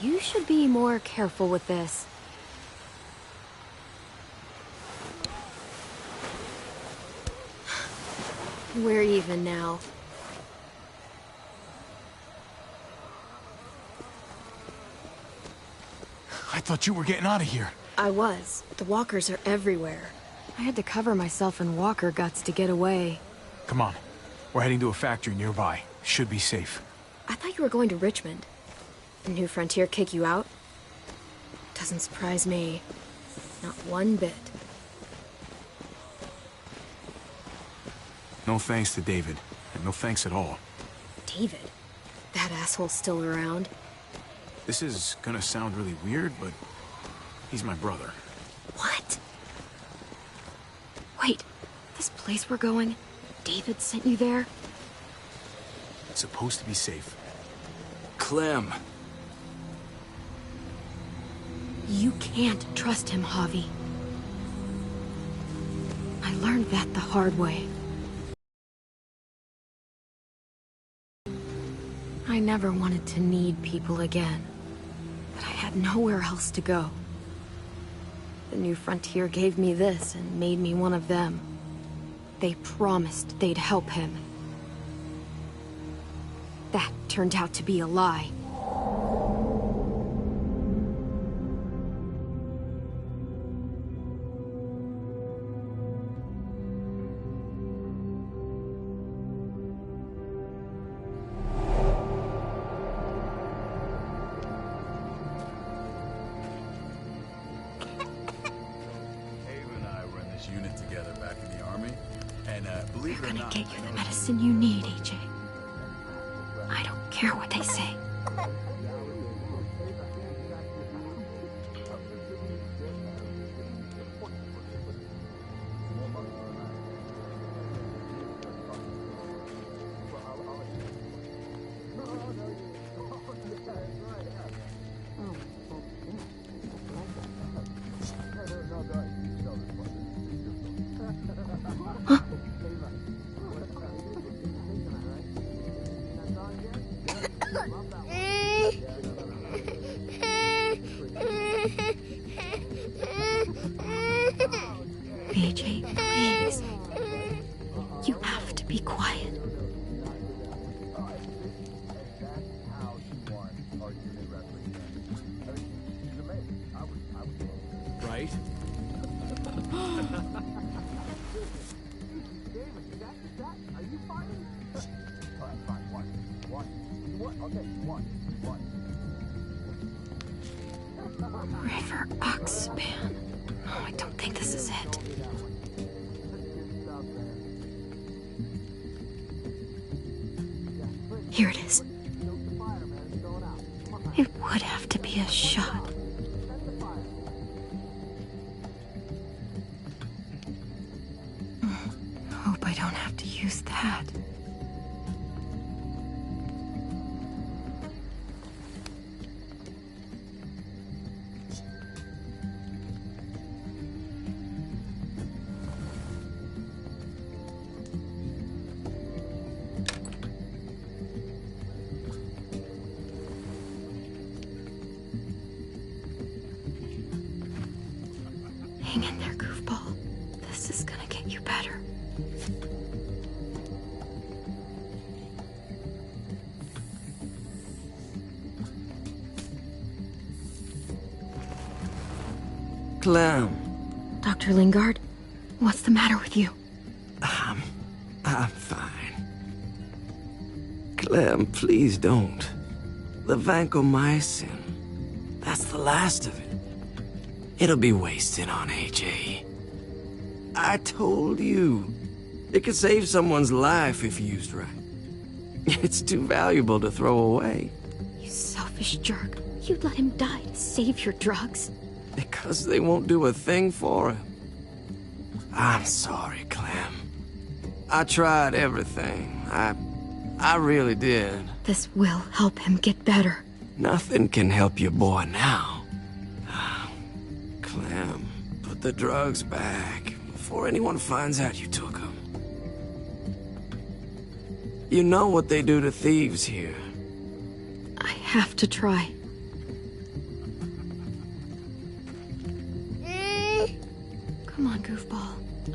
You should be more careful with this. We're even now. I thought you were getting out of here. I was. The walkers are everywhere. I had to cover myself in walker guts to get away. Come on. We're heading to a factory nearby. Should be safe. I thought you were going to Richmond. The New Frontier kick you out? Doesn't surprise me. Not one bit. No thanks to David. And no thanks at all. David? That asshole's still around? This is gonna sound really weird, but he's my brother. What? Wait, this place we're going, David sent you there? It's supposed to be safe. Clem. You can't trust him, Javi. I learned that the hard way. I never wanted to need people again, but I had nowhere else to go. The New Frontier gave me this and made me one of them. They promised they'd help him. That turned out to be a lie. Unit together back in the army, and believe it or not, Get you the medicine you need, AJ. I don't care what they say. AJ, please. You have to be quiet. Right? River Oxspan. Oh, I don't think this is it. Here it is. It would have to be a shot. Hope I don't have to use that. Hang in there, goofball. This is gonna get you better. Clem. Dr. Lingard, what's the matter with you? I'm fine. Clem, please don't. The vancomycin. That's the last of it. It'll be wasted on AJ. I told you. It could save someone's life if used right. It's too valuable to throw away. You selfish jerk. You'd let him die to save your drugs. Because they won't do a thing for him. I'm sorry, Clem. I tried everything. I really did. This will help him get better. Nothing can help your boy now. Clem, put the drugs back before anyone finds out you took them. You know what they do to thieves here. I have to try.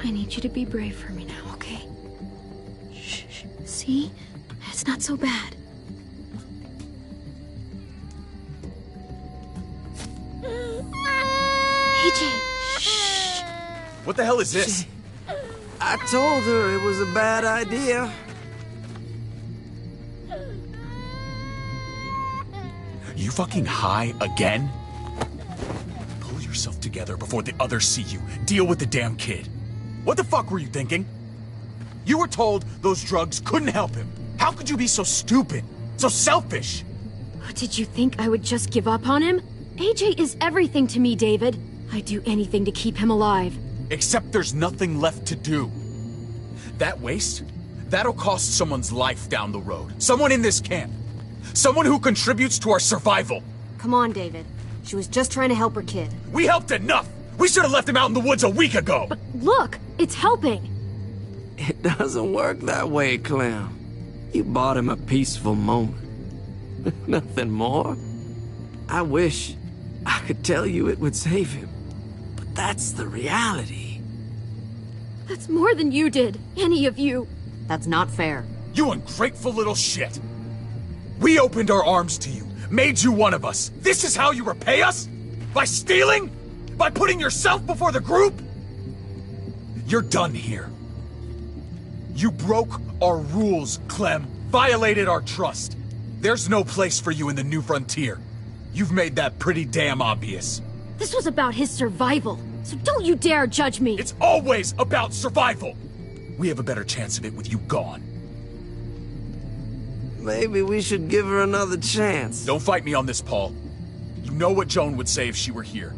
I need you to be brave for me now, okay? Shh, shh. See? It's not so bad. AJ! Shh! What the hell is this? I told her it was a bad idea. You fucking high again? Pull yourself together before the others see you. Deal with the damn kid. What the fuck were you thinking? You were told those drugs couldn't help him. How could you be so stupid? So selfish? Did you think I would just give up on him? AJ is everything to me, David. I'd do anything to keep him alive. Except there's nothing left to do. That waste? That'll cost someone's life down the road. Someone in this camp. Someone who contributes to our survival. Come on, David. She was just trying to help her kid. We helped enough! We should have left him out in the woods a week ago! But look! It's helping! It doesn't work that way, Clem. You bought him a peaceful moment. Nothing more. I wish I could tell you it would save him. But that's the reality. That's more than you did. Any of you. That's not fair. You ungrateful little shit! We opened our arms to you, made you one of us. This is how you repay us? By stealing? By putting yourself before the group? You're done here. You broke our rules, Clem. Violated our trust. There's no place for you in the new frontier. You've made that pretty damn obvious. This was about his survival, so don't you dare judge me. It's always about survival. We have a better chance of it with you gone. Maybe we should give her another chance. Don't fight me on this, Paul. You know what Joan would say if she were here.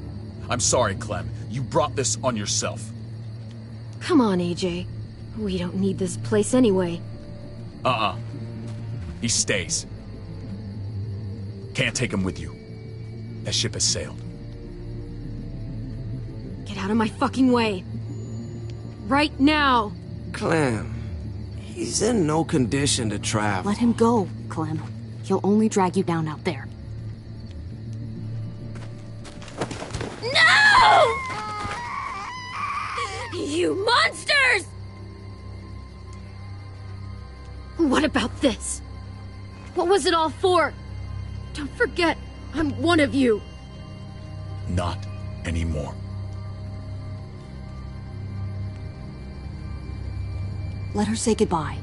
I'm sorry, Clem. You brought this on yourself. Come on, AJ. We don't need this place anyway. He stays. Can't take him with you. That ship has sailed. Get out of my fucking way. Right now. Clem, he's in no condition to travel. Let him go, Clem. He'll only drag you down out there. No! You monsters! What about this? What was it all for? Don't forget, I'm one of you. Not anymore. Let her say goodbye.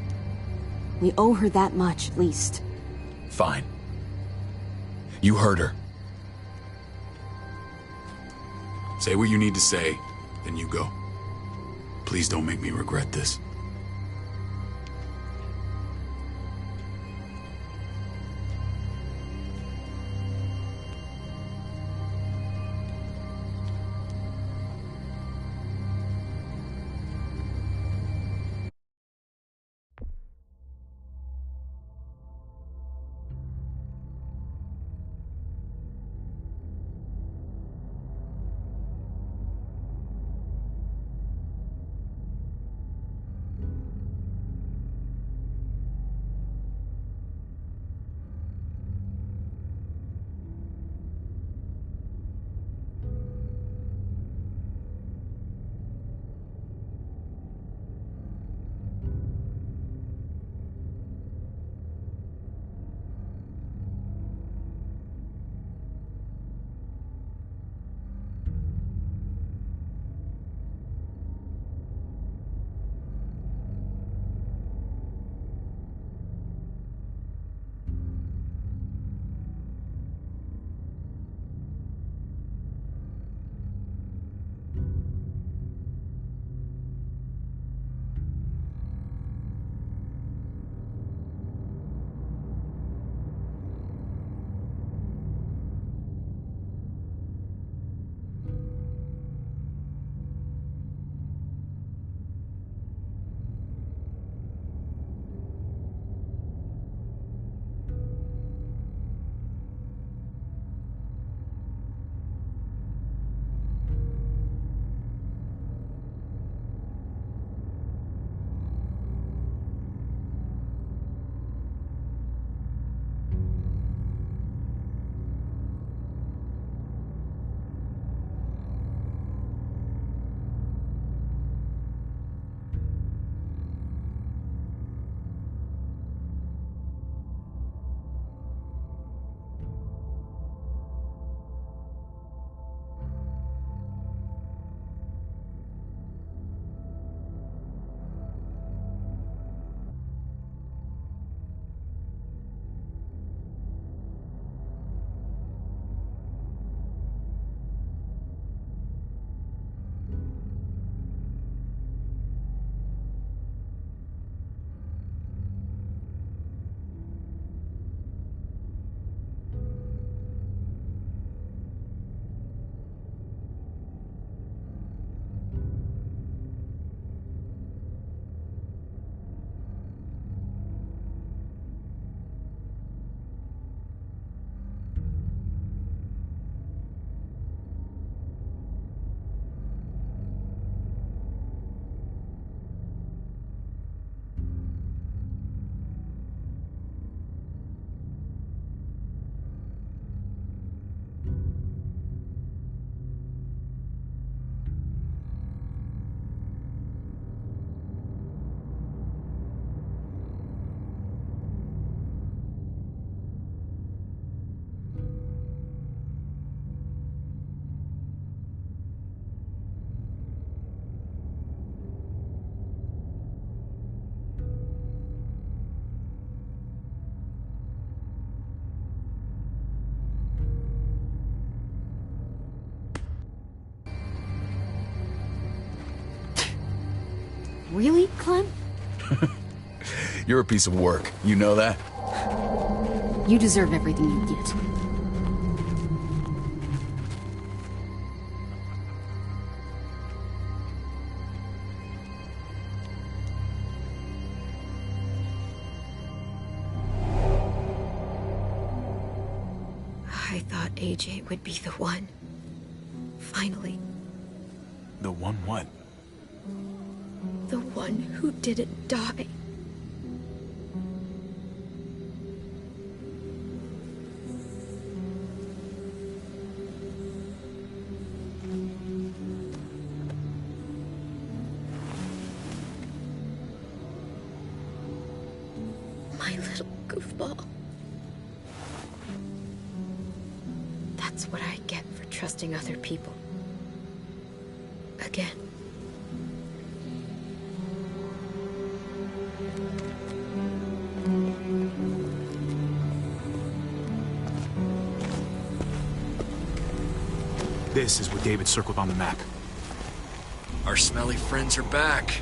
We owe her that much, at least. Fine. You heard her. Say what you need to say, then you go. Please don't make me regret this. Really, Clem? You're a piece of work. You know that? You deserve everything you get. I thought AJ would be the one. Finally. The one what? The one who didn't die. My little goofball. That's what I get for trusting other people. Again. This is what David circled on the map. Our smelly friends are back.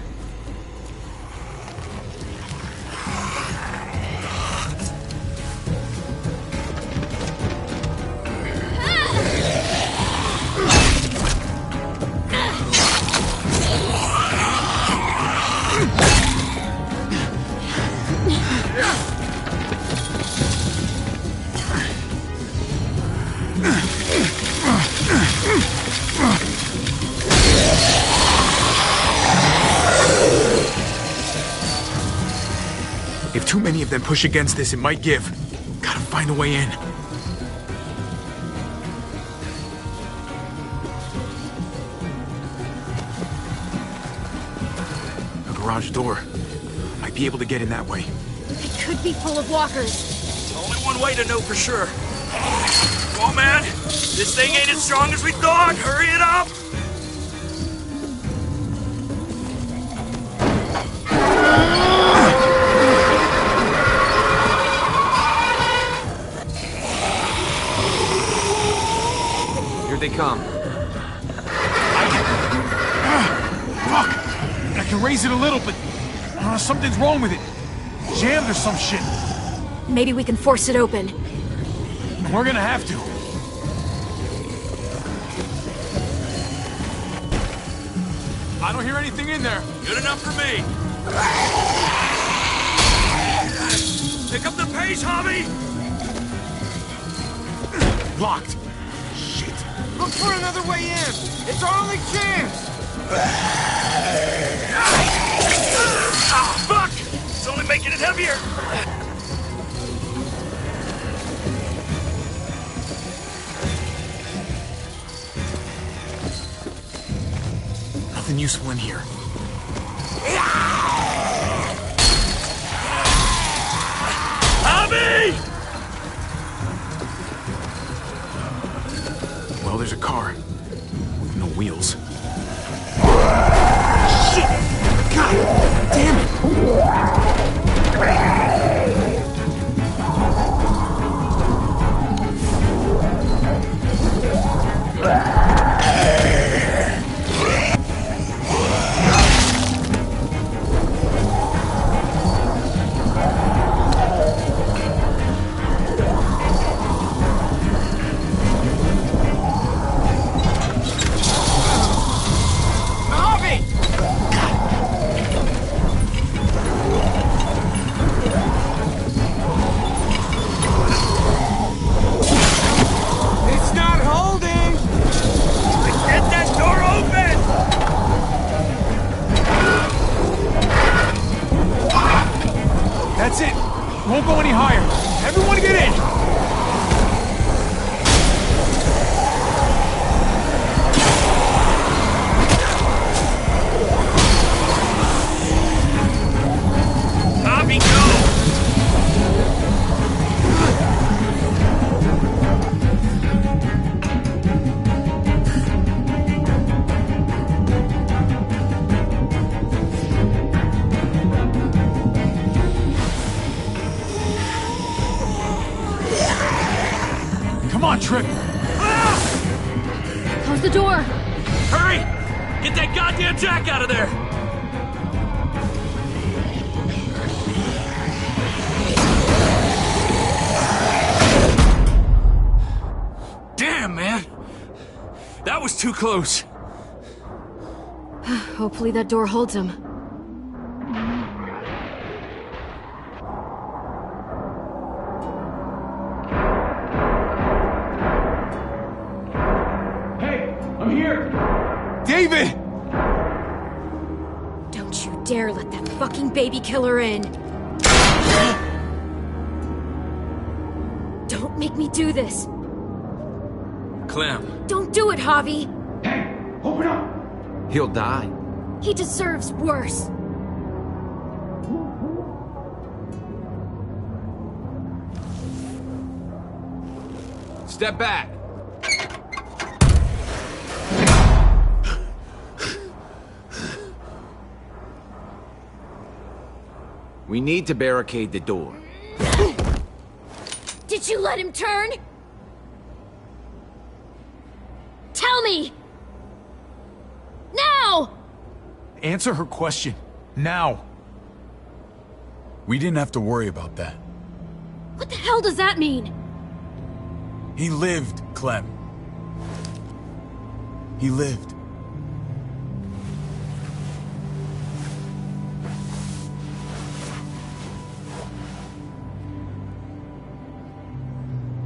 If too many of them push against this, it might give. Gotta find a way in. A garage door. Might be able to get in that way. It could be full of walkers. Only one way to know for sure. Come on, man. This thing ain't as strong as we thought. Hurry it up. Here they come. Fuck! I can raise it a little, but something's wrong with it. Jammed or some shit. Maybe we can force it open. We're gonna have to. I don't hear anything in there. Good enough for me. Pick up the pace, Hobby! Locked. Look for another way in! It's our only chance! Ah, fuck! It's only making it heavier! Nothing useful in here. Hobby! Well, there's a car. With no wheels. Shit! God damn That's it. Won't go any higher. Everyone get in. Hobby, go! Come on, Trip. Close the door. Hurry! Get that goddamn jack out of there! Damn, man! That was too close. Hopefully that door holds him. Hey, I'm here! David! Don't you dare let that fucking baby killer in! Don't make me do this! Clem. Don't do it, Javi! Hey, open up! He'll die. He deserves worse! Step back. We need to barricade the door. Did you let him turn? Tell me! Now! Answer her question. Now. We didn't have to worry about that. What the hell does that mean? He lived, Clem. He lived.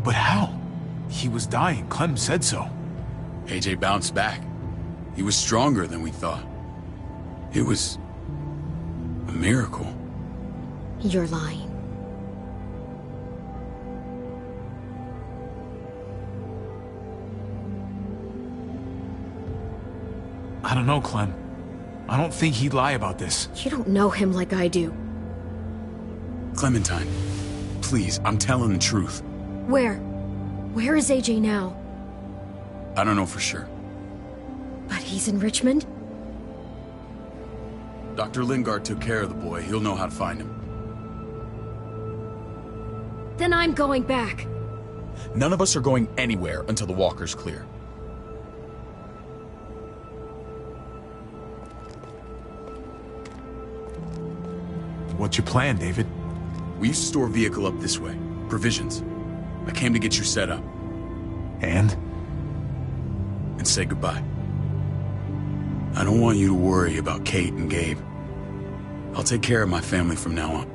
But how? He was dying. Clem said so. AJ bounced back. He was stronger than we thought. It was a miracle. You're lying. I don't know, Clem. I don't think he'd lie about this. You don't know him like I do. Clementine, please, I'm telling the truth. Where? Where is AJ now? I don't know for sure. But he's in Richmond? Dr. Lingard took care of the boy. He'll know how to find him. Then I'm going back. None of us are going anywhere until the walker's clear. What's your plan, David? We used to store a vehicle up this way. Provisions. I came to get you set up. And? And say goodbye. I don't want you to worry about Kate and Gabe. I'll take care of my family from now on.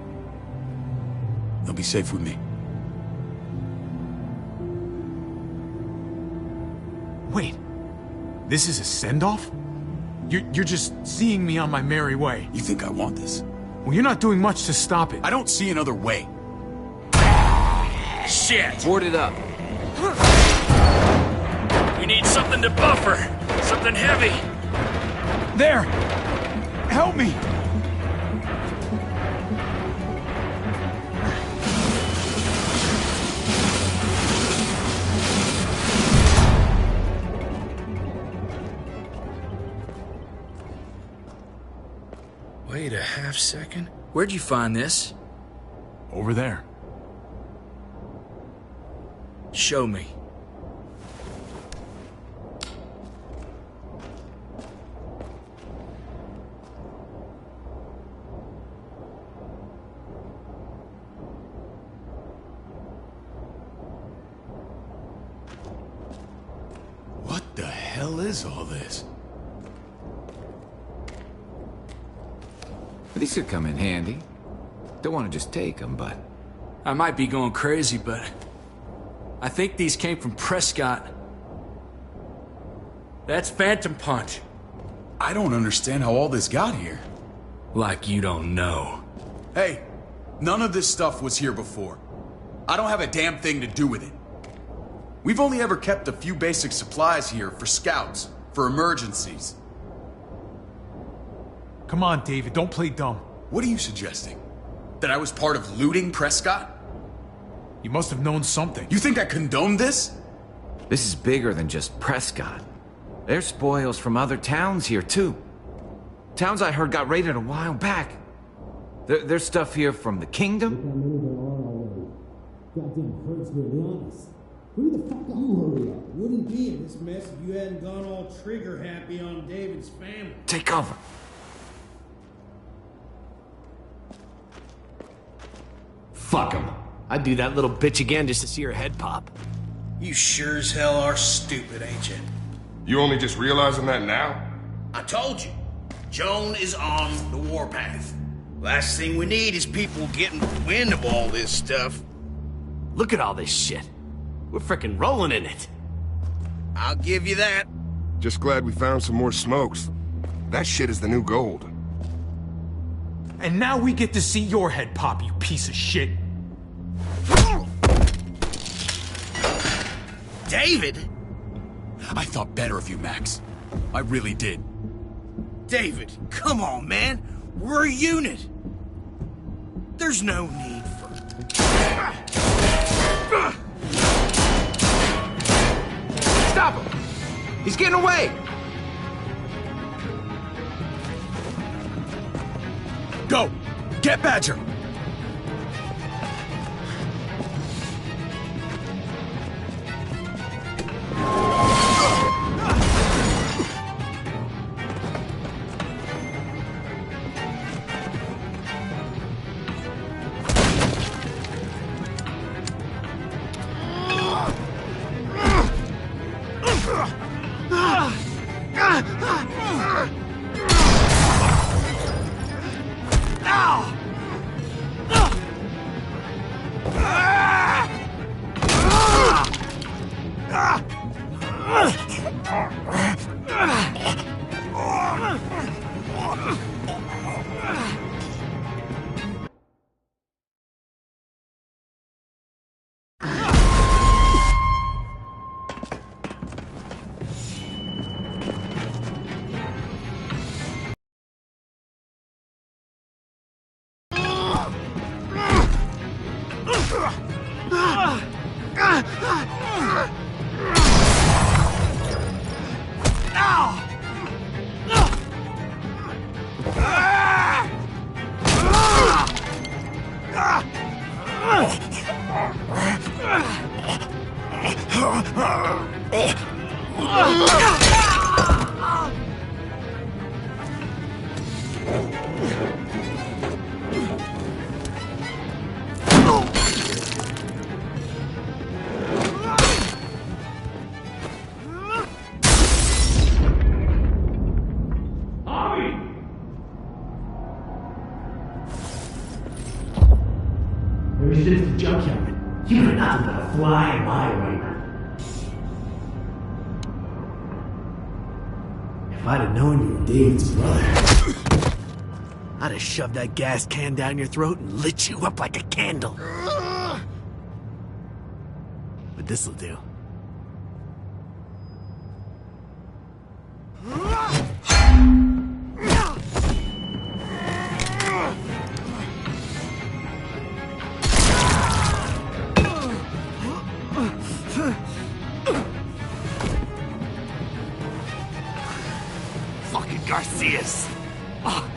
They'll be safe with me. Wait. This is a send-off? You're just seeing me on my merry way. You think I want this? Well, you're not doing much to stop it. I don't see another way. Shit! Board it up. We need something to buffer. Something heavy. There! Help me! Wait a half second. Where'd you find this? Over there. Show me. What the hell is all this? These could come in handy. Don't want to just take them, but... I might be going crazy, but... I think these came from Prescott. That's Phantom Punch. I don't understand how all this got here. Like you don't know. Hey, none of this stuff was here before. I don't have a damn thing to do with it. We've only ever kept a few basic supplies here for scouts, for emergencies. Come on, David, don't play dumb. What are you suggesting? That I was part of looting Prescott? You must have known something. You think I condoned this? This is bigger than just Prescott. There's spoils from other towns here, too. Towns I heard got raided a while back. There's stuff here from the Kingdom. Goddamn hurts me, to be honest. Hurry the fuck up. You hurry up. Wouldn't be in this mess if you hadn't gone all trigger happy on David's family. Take cover. Fuck him. I'd do that little bitch again just to see her head pop. You sure as hell are stupid, ain't you? You only just realizing that now? I told you. Joan is on the warpath. Last thing we need is people getting wind of all this stuff. Look at all this shit. We're frickin' rolling in it. I'll give you that. Just glad we found some more smokes. That shit is the new gold. And now we get to see your head pop, you piece of shit. David? I thought better of you, Max. I really did. David, come on, man. We're a unit. There's no need for... Stop him! He's getting away! Go! Get Badger! Ever since the junkyard, you were nothing but a fly in my ointment. If I'd have known you were David's brother, I'd have shoved that gas can down your throat and lit you up like a candle. But this'll do. Garcias! Oh,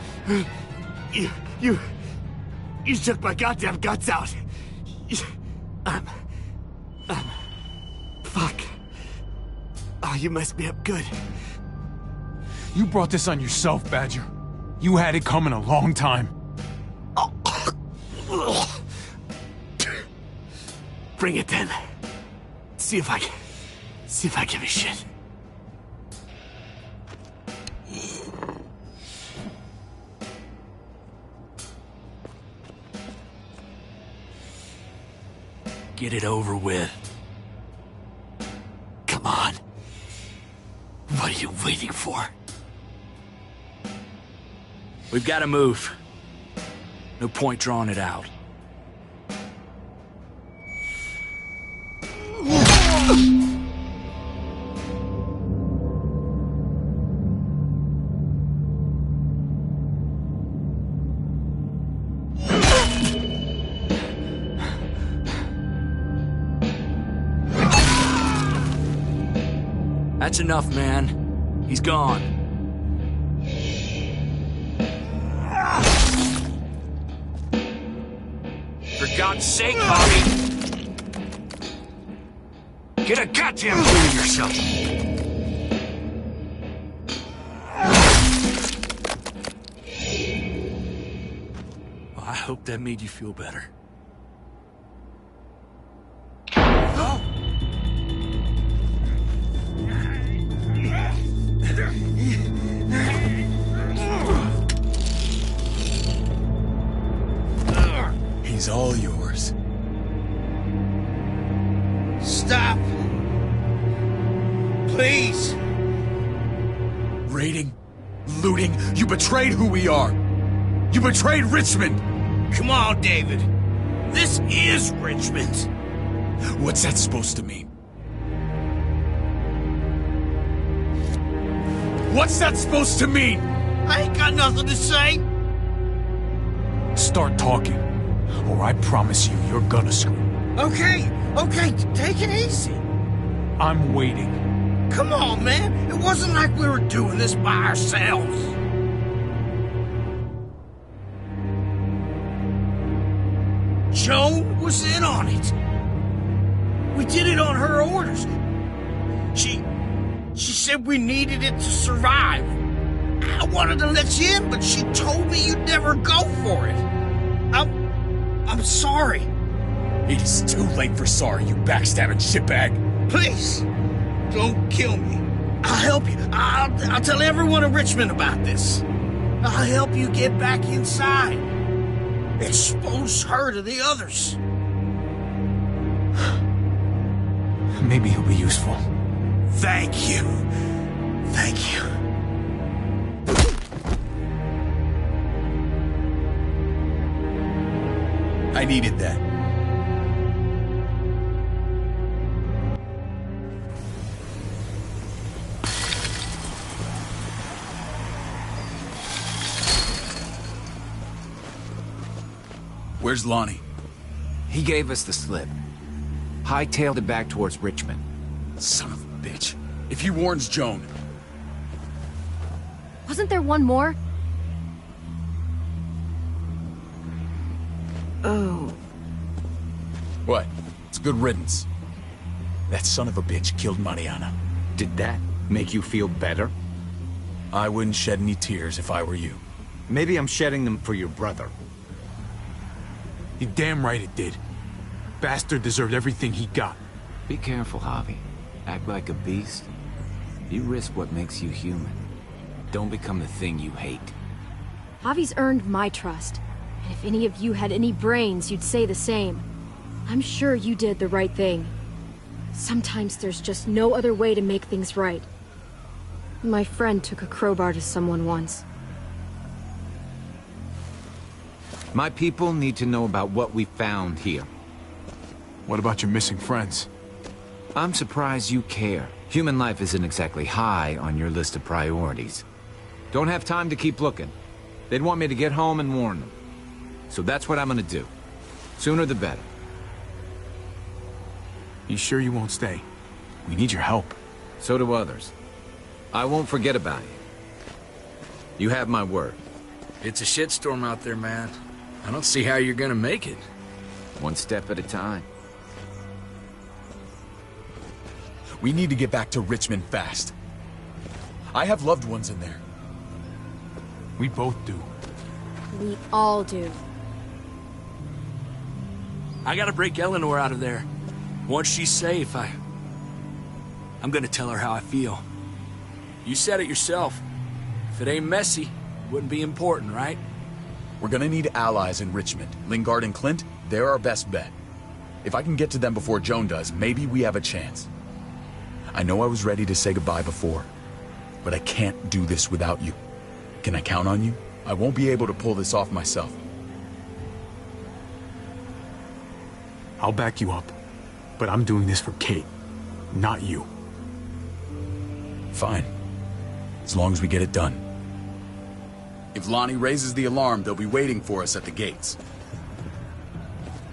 you took my goddamn guts out. Fuck. Oh, you messed me up good. You brought this on yourself, Badger. You had it coming a long time. Bring it then. See if I give a shit. Get it over with. Come on. What are you waiting for? We've got to move. No point drawing it out. That's enough, man. He's gone. For God's sake, Bobby! Get a goddamn clue to yourself! Well, I hope that made you feel better. Please. Raiding, looting, you betrayed who we are. You betrayed Richmond. Come on, David. This is Richmond. What's that supposed to mean? What's that supposed to mean? I ain't got nothing to say. Start talking, or I promise you, you're gonna scream. Okay, take it easy. I'm waiting. Come on, man. It wasn't like we were doing this by ourselves. Joan was in on it. We did it on her orders. She said we needed it to survive. I wanted to let you in, but she told me you'd never go for it. I'm sorry. It is too late for sorry, you backstabbing shitbag. Please, don't kill me. I'll help you. I'll tell everyone in Richmond about this. I'll help you get back inside. Expose her to the others. Maybe he'll be useful. Thank you. Thank you. I needed that. Where's Lonnie? He gave us the slip. Hightailed it back towards Richmond. Son of a bitch. If he warns Joan... Wasn't there one more? Oh. What? It's good riddance. That son of a bitch killed Mariana. Did that make you feel better? I wouldn't shed any tears if I were you. Maybe I'm shedding them for your brother. You're damn right it did. Bastard deserved everything he got. Be careful, Javi. Act like a beast. You risk what makes you human. Don't become the thing you hate. Javi's earned my trust. And if any of you had any brains, you'd say the same. I'm sure you did the right thing. Sometimes there's just no other way to make things right. My friend took a crowbar to someone once. My people need to know about what we found here. What about your missing friends? I'm surprised you care. Human life isn't exactly high on your list of priorities. Don't have time to keep looking. They'd want me to get home and warn them. So that's what I'm gonna do. Sooner the better. You sure you won't stay? We need your help. So do others. I won't forget about you. You have my word. It's a shitstorm out there, man. I don't see how you're gonna make it. One step at a time. We need to get back to Richmond fast. I have loved ones in there. We both do. We all do. I gotta break Eleanor out of there. Once she's safe, I'm gonna tell her how I feel. You said it yourself. If it ain't messy, it wouldn't be important, right? We're gonna need allies in Richmond. Lingard and Clint, they're our best bet. If I can get to them before Joan does, maybe we have a chance. I know I was ready to say goodbye before, but I can't do this without you. Can I count on you? I won't be able to pull this off myself. I'll back you up, but I'm doing this for Kate, not you. Fine. As long as we get it done. If Lonnie raises the alarm, they'll be waiting for us at the gates.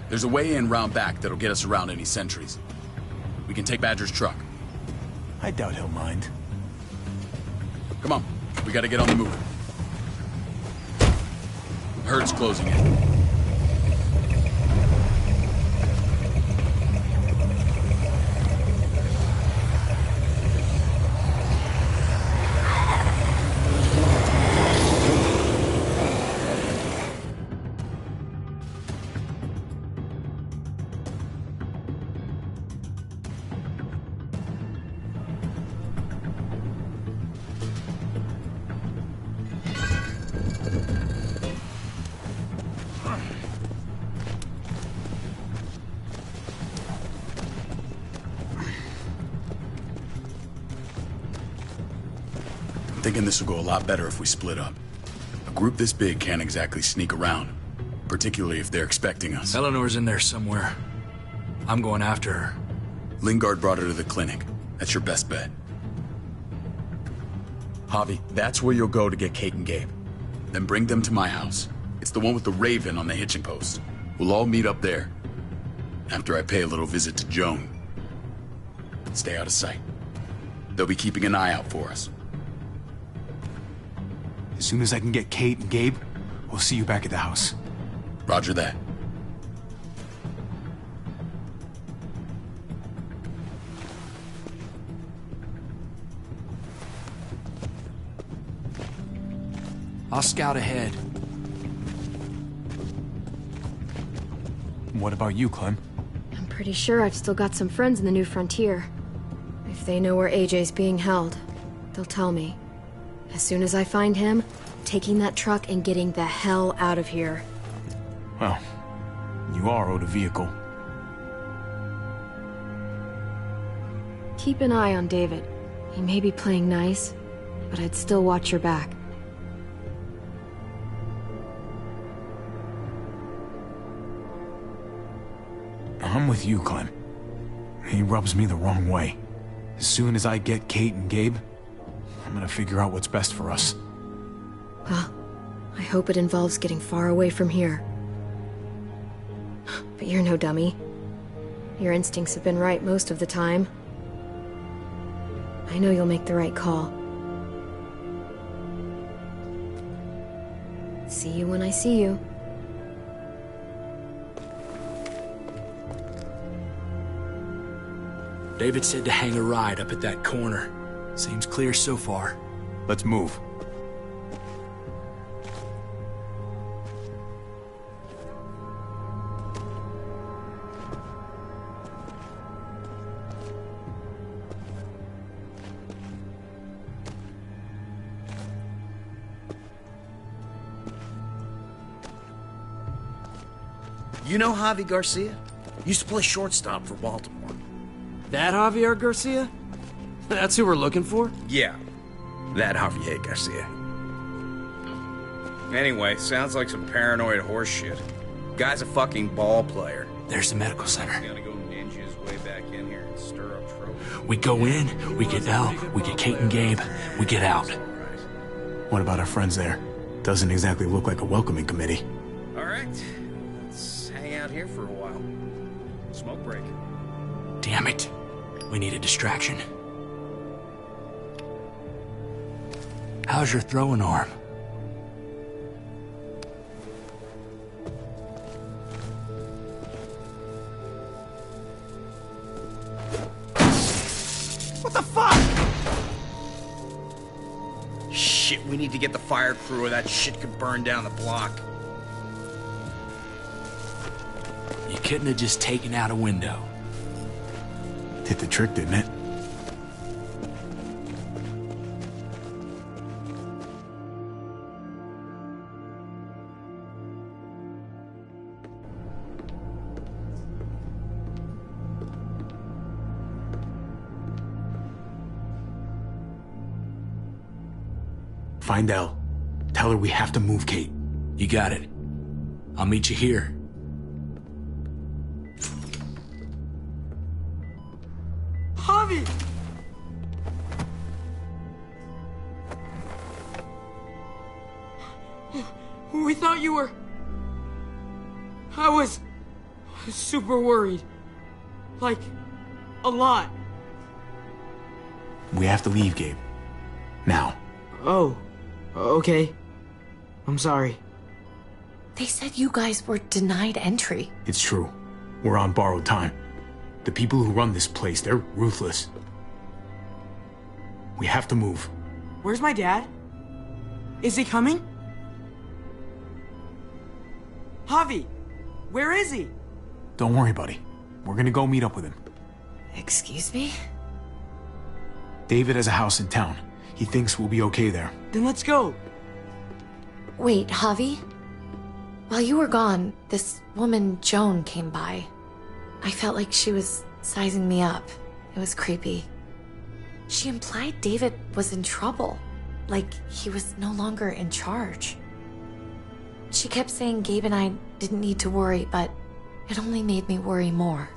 There's a way in round back that'll get us around any sentries. We can take Badger's truck. I doubt he'll mind. Come on, we gotta get on the move. Herd's closing in. I'm thinking this will go a lot better if we split up. A group this big can't exactly sneak around, particularly if they're expecting us. Eleanor's in there somewhere. I'm going after her. Lingard brought her to the clinic. That's your best bet. Javi, that's where you'll go to get Kate and Gabe. Then bring them to my house. It's the one with the raven on the hitching post. We'll all meet up there. After I pay a little visit to Joan. Stay out of sight. They'll be keeping an eye out for us. As soon as I can get Kate and Gabe, we'll see you back at the house. Roger that. I'll scout ahead. What about you, Clem? I'm pretty sure I've still got some friends in the New Frontier. If they know where AJ's being held, they'll tell me. As soon as I find him, taking that truck and getting the hell out of here. Well, you are owed a vehicle. Keep an eye on David. He may be playing nice, but I'd still watch your back. I'm with you, Clem. He rubs me the wrong way. As soon as I get Kate and Gabe, I'm gonna figure out what's best for us. Well, I hope it involves getting far away from here. But you're no dummy. Your instincts have been right most of the time. I know you'll make the right call. See you when I see you. David said to hang a ride up at that corner. Seems clear so far. Let's move. You know Javi Garcia? Used to play shortstop for Baltimore. That Javier Garcia? That's who we're looking for? Yeah, that Javier Garcia. Anyway, sounds like some paranoid horseshit. Guy's a fucking ball player. There's the medical center. He's gonna go ninja his way back in here and stir up trouble. We go in, we get Elle, we get Kate and Gabe, we get out. What about our friends there? Doesn't exactly look like a welcoming committee. All right, let's hang out here for a while. Smoke break. Damn it. We need a distraction. How's your throwing arm? What the fuck? Shit, we need to get the fire crew or that shit could burn down the block. You couldn't have just taken out a window. Hit the trick, didn't it? Find Elle. Tell her we have to move Kate. You got it. I'll meet you here. Javi! We thought you were... I was super worried. Like, a lot. We have to leave, Gabe. Now. Oh, okay. I'm sorry. They said you guys were denied entry. It's true. We're on borrowed time. The people who run this place, they're ruthless. We have to move. Where's my dad? Is he coming? Javi, where is he? Don't worry, buddy. We're gonna go meet up with him. Excuse me? David has a house in town. He thinks we'll be okay there. Then let's go. Wait, Javi? While you were gone, this woman, Joan, came by. I felt like she was sizing me up. It was creepy. She implied David was in trouble. Like he was no longer in charge. She kept saying Gabe and I didn't need to worry, but it only made me worry more.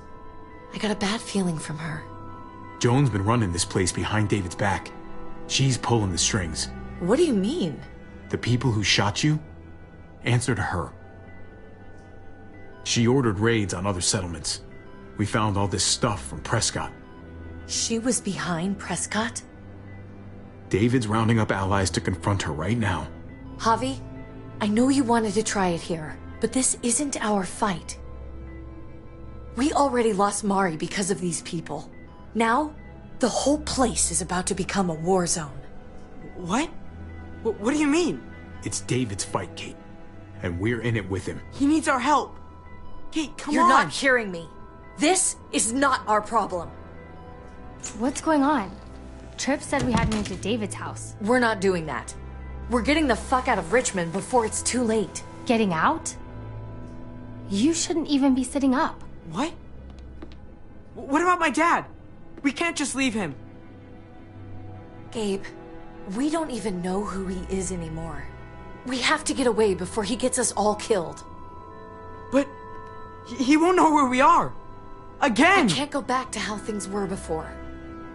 I got a bad feeling from her. Joan's been running this place behind David's back. She's pulling the strings. What do you mean? The people who shot you answer to her. She ordered raids on other settlements. We found all this stuff from Prescott. She was behind Prescott? David's rounding up allies to confront her right now. Javi, I know you wanted to try it here, but this isn't our fight. We already lost Mari because of these people. Now, the whole place is about to become a war zone. What? What do you mean? It's David's fight, Kate. And we're in it with him. He needs our help. Kate, come on. You're not hearing me. This is not our problem. What's going on? Tripp said we had to move to David's house. We're not doing that. We're getting the fuck out of Richmond before it's too late. Getting out? You shouldn't even be sitting up. What? What about my dad? We can't just leave him. Gabe, we don't even know who he is anymore. We have to get away before he gets us all killed. But he won't know where we are. Again! I can't go back to how things were before.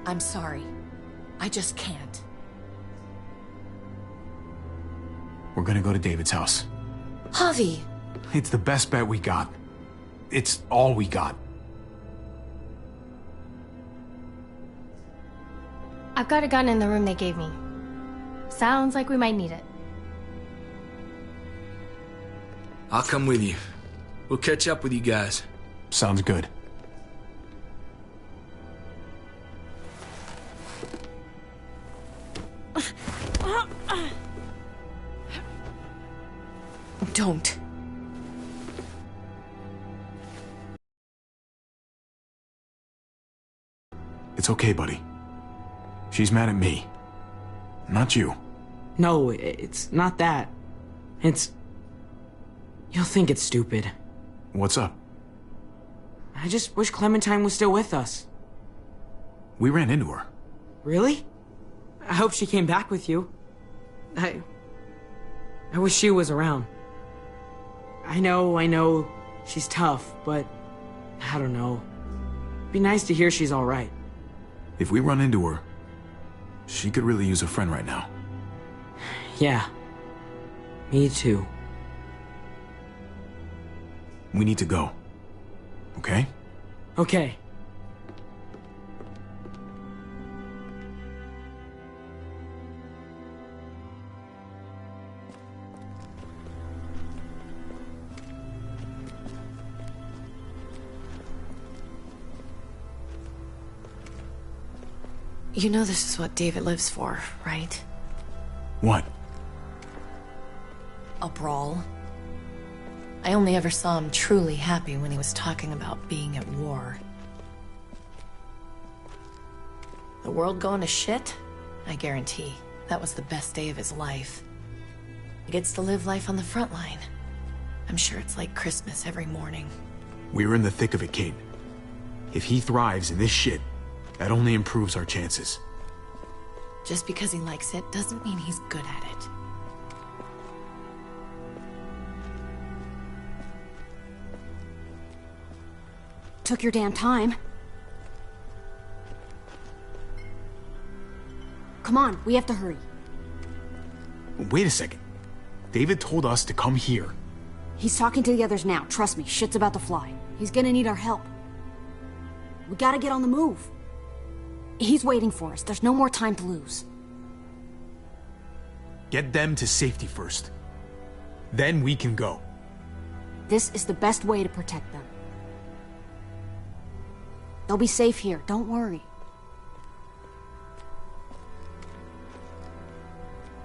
I'm sorry. I just can't. We're gonna go to David's house. Javi! It's the best bet we got. It's all we got. I've got a gun in the room they gave me. Sounds like we might need it. I'll come with you. We'll catch up with you guys. Sounds good. Don't. It's okay, buddy. She's mad at me. Not you. No, it's not that. It's... You'll think it's stupid. What's up? I just wish Clementine was still with us. We ran into her. Really? I hope she came back with you. I wish she was around. I know, she's tough, but I don't know. It'd be nice to hear she's all right. If we run into her, she could really use a friend right now. Yeah. Me too. We need to go. Okay? Okay. You know this is what David lives for, right? What? A brawl. I only ever saw him truly happy when he was talking about being at war. The world going to shit? I guarantee that was the best day of his life. He gets to live life on the front line. I'm sure it's like Christmas every morning. We're in the thick of it, Kate. If he thrives in this shit, that only improves our chances. Just because he likes it doesn't mean he's good at it. Took your damn time. Come on, we have to hurry. Wait a second. David told us to come here. He's talking to the others now. Trust me, shit's about to fly. He's gonna need our help. We gotta get on the move. He's waiting for us. There's no more time to lose. Get them to safety first. Then we can go. This is the best way to protect them. They'll be safe here, don't worry.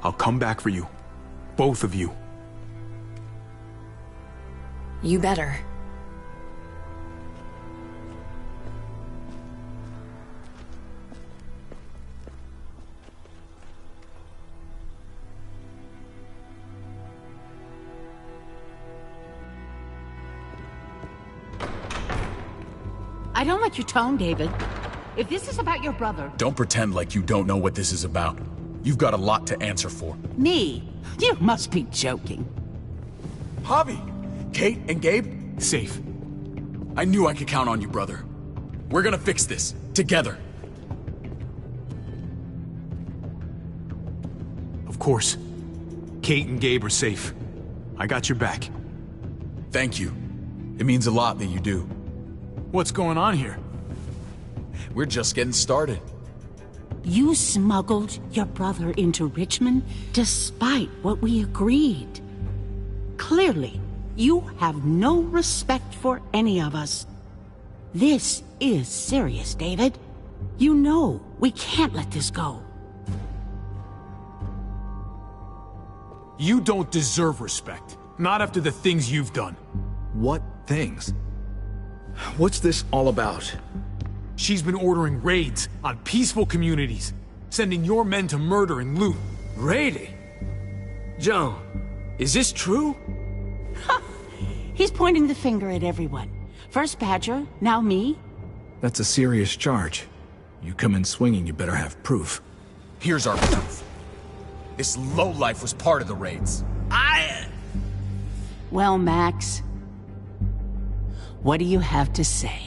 I'll come back for you. Both of you. You better. I don't like your tone, David. If this is about your brother... Don't pretend like you don't know what this is about. You've got a lot to answer for. Me? You must be joking. Javi! Kate and Gabe? Safe. I knew I could count on you, brother. We're gonna fix this. Together. Of course. Kate and Gabe are safe. I got your back. Thank you. It means a lot that you do. What's going on here? We're just getting started. You smuggled your brother into Richmond despite what we agreed. Clearly, you have no respect for any of us. This is serious, David. You know we can't let this go. You don't deserve respect. Not after the things you've done. What things? What's this all about? She's been ordering raids on peaceful communities, sending your men to murder and loot. Raiding? Joan, is this true? He's pointing the finger at everyone. First Badger, now me. That's a serious charge. You come in swinging, you better have proof. Here's our proof. This lowlife was part of the raids. Well, Max, what do you have to say?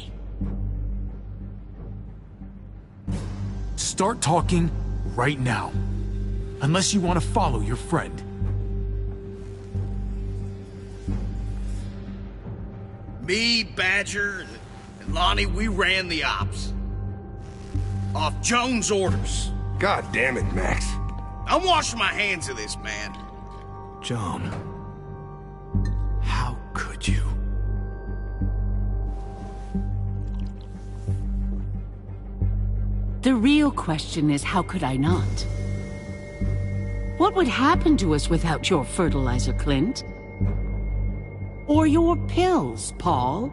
Start talking right now. Unless you want to follow your friend. Me, Badger, and Lonnie, we ran the ops. Off Joan's orders. God damn it, Max. I'm washing my hands of this, man. Joan. How could you? The real question is, how could I not? What would happen to us without your fertilizer, Clint? Or your pills, Paul?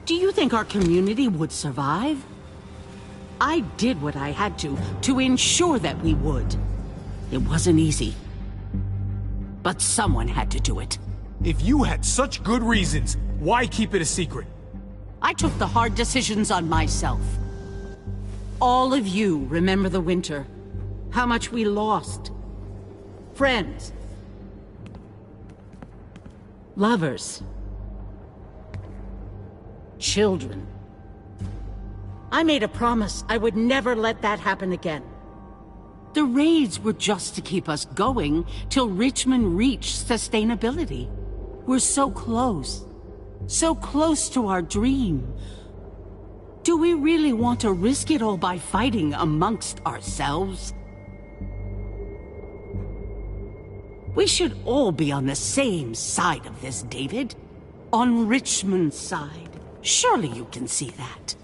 Do you think our community would survive? I did what I had to ensure that we would. It wasn't easy. But someone had to do it. If you had such good reasons, why keep it a secret? I took the hard decisions on myself. All of you remember the winter. How much we lost. Friends. Lovers. Children. I made a promise I would never let that happen again. The raids were just to keep us going till Richmond reached sustainability. We're so close. So close to our dream. Do we really want to risk it all by fighting amongst ourselves? We should all be on the same side of this, David. On Richmond's side. Surely you can see that.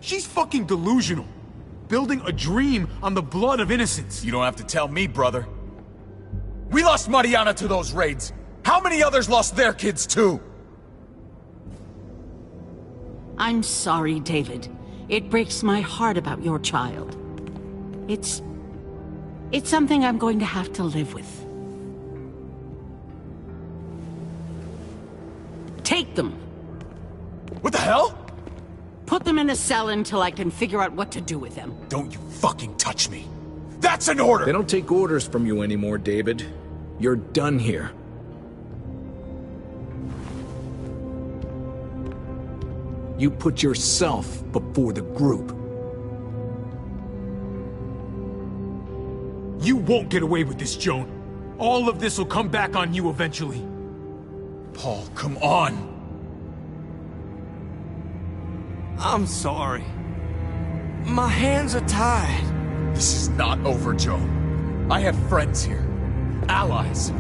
She's fucking delusional. Building a dream on the blood of innocents. You don't have to tell me, brother. We lost Mariana to those raids. How many others lost their kids too? I'm sorry, David. It breaks my heart about your child. It's something I'm going to have to live with. Take them. What the hell? Put them in a cell until I can figure out what to do with them. Don't you fucking touch me. That's an order! They don't take orders from you anymore, David. You're done here. You put yourself before the group. You won't get away with this, Joan. All of this will come back on you eventually. Paul, come on! I'm sorry. My hands are tied. This is not over, Joan. I have friends here. Allies.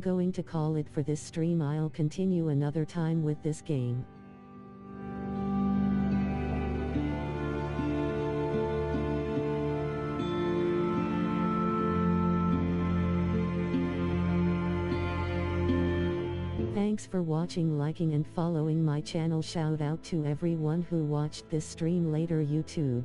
I'm going to call it for this stream. I'll continue another time with this game. Thanks for watching, liking and following my channel. Shout out to everyone who watched this stream later YouTube.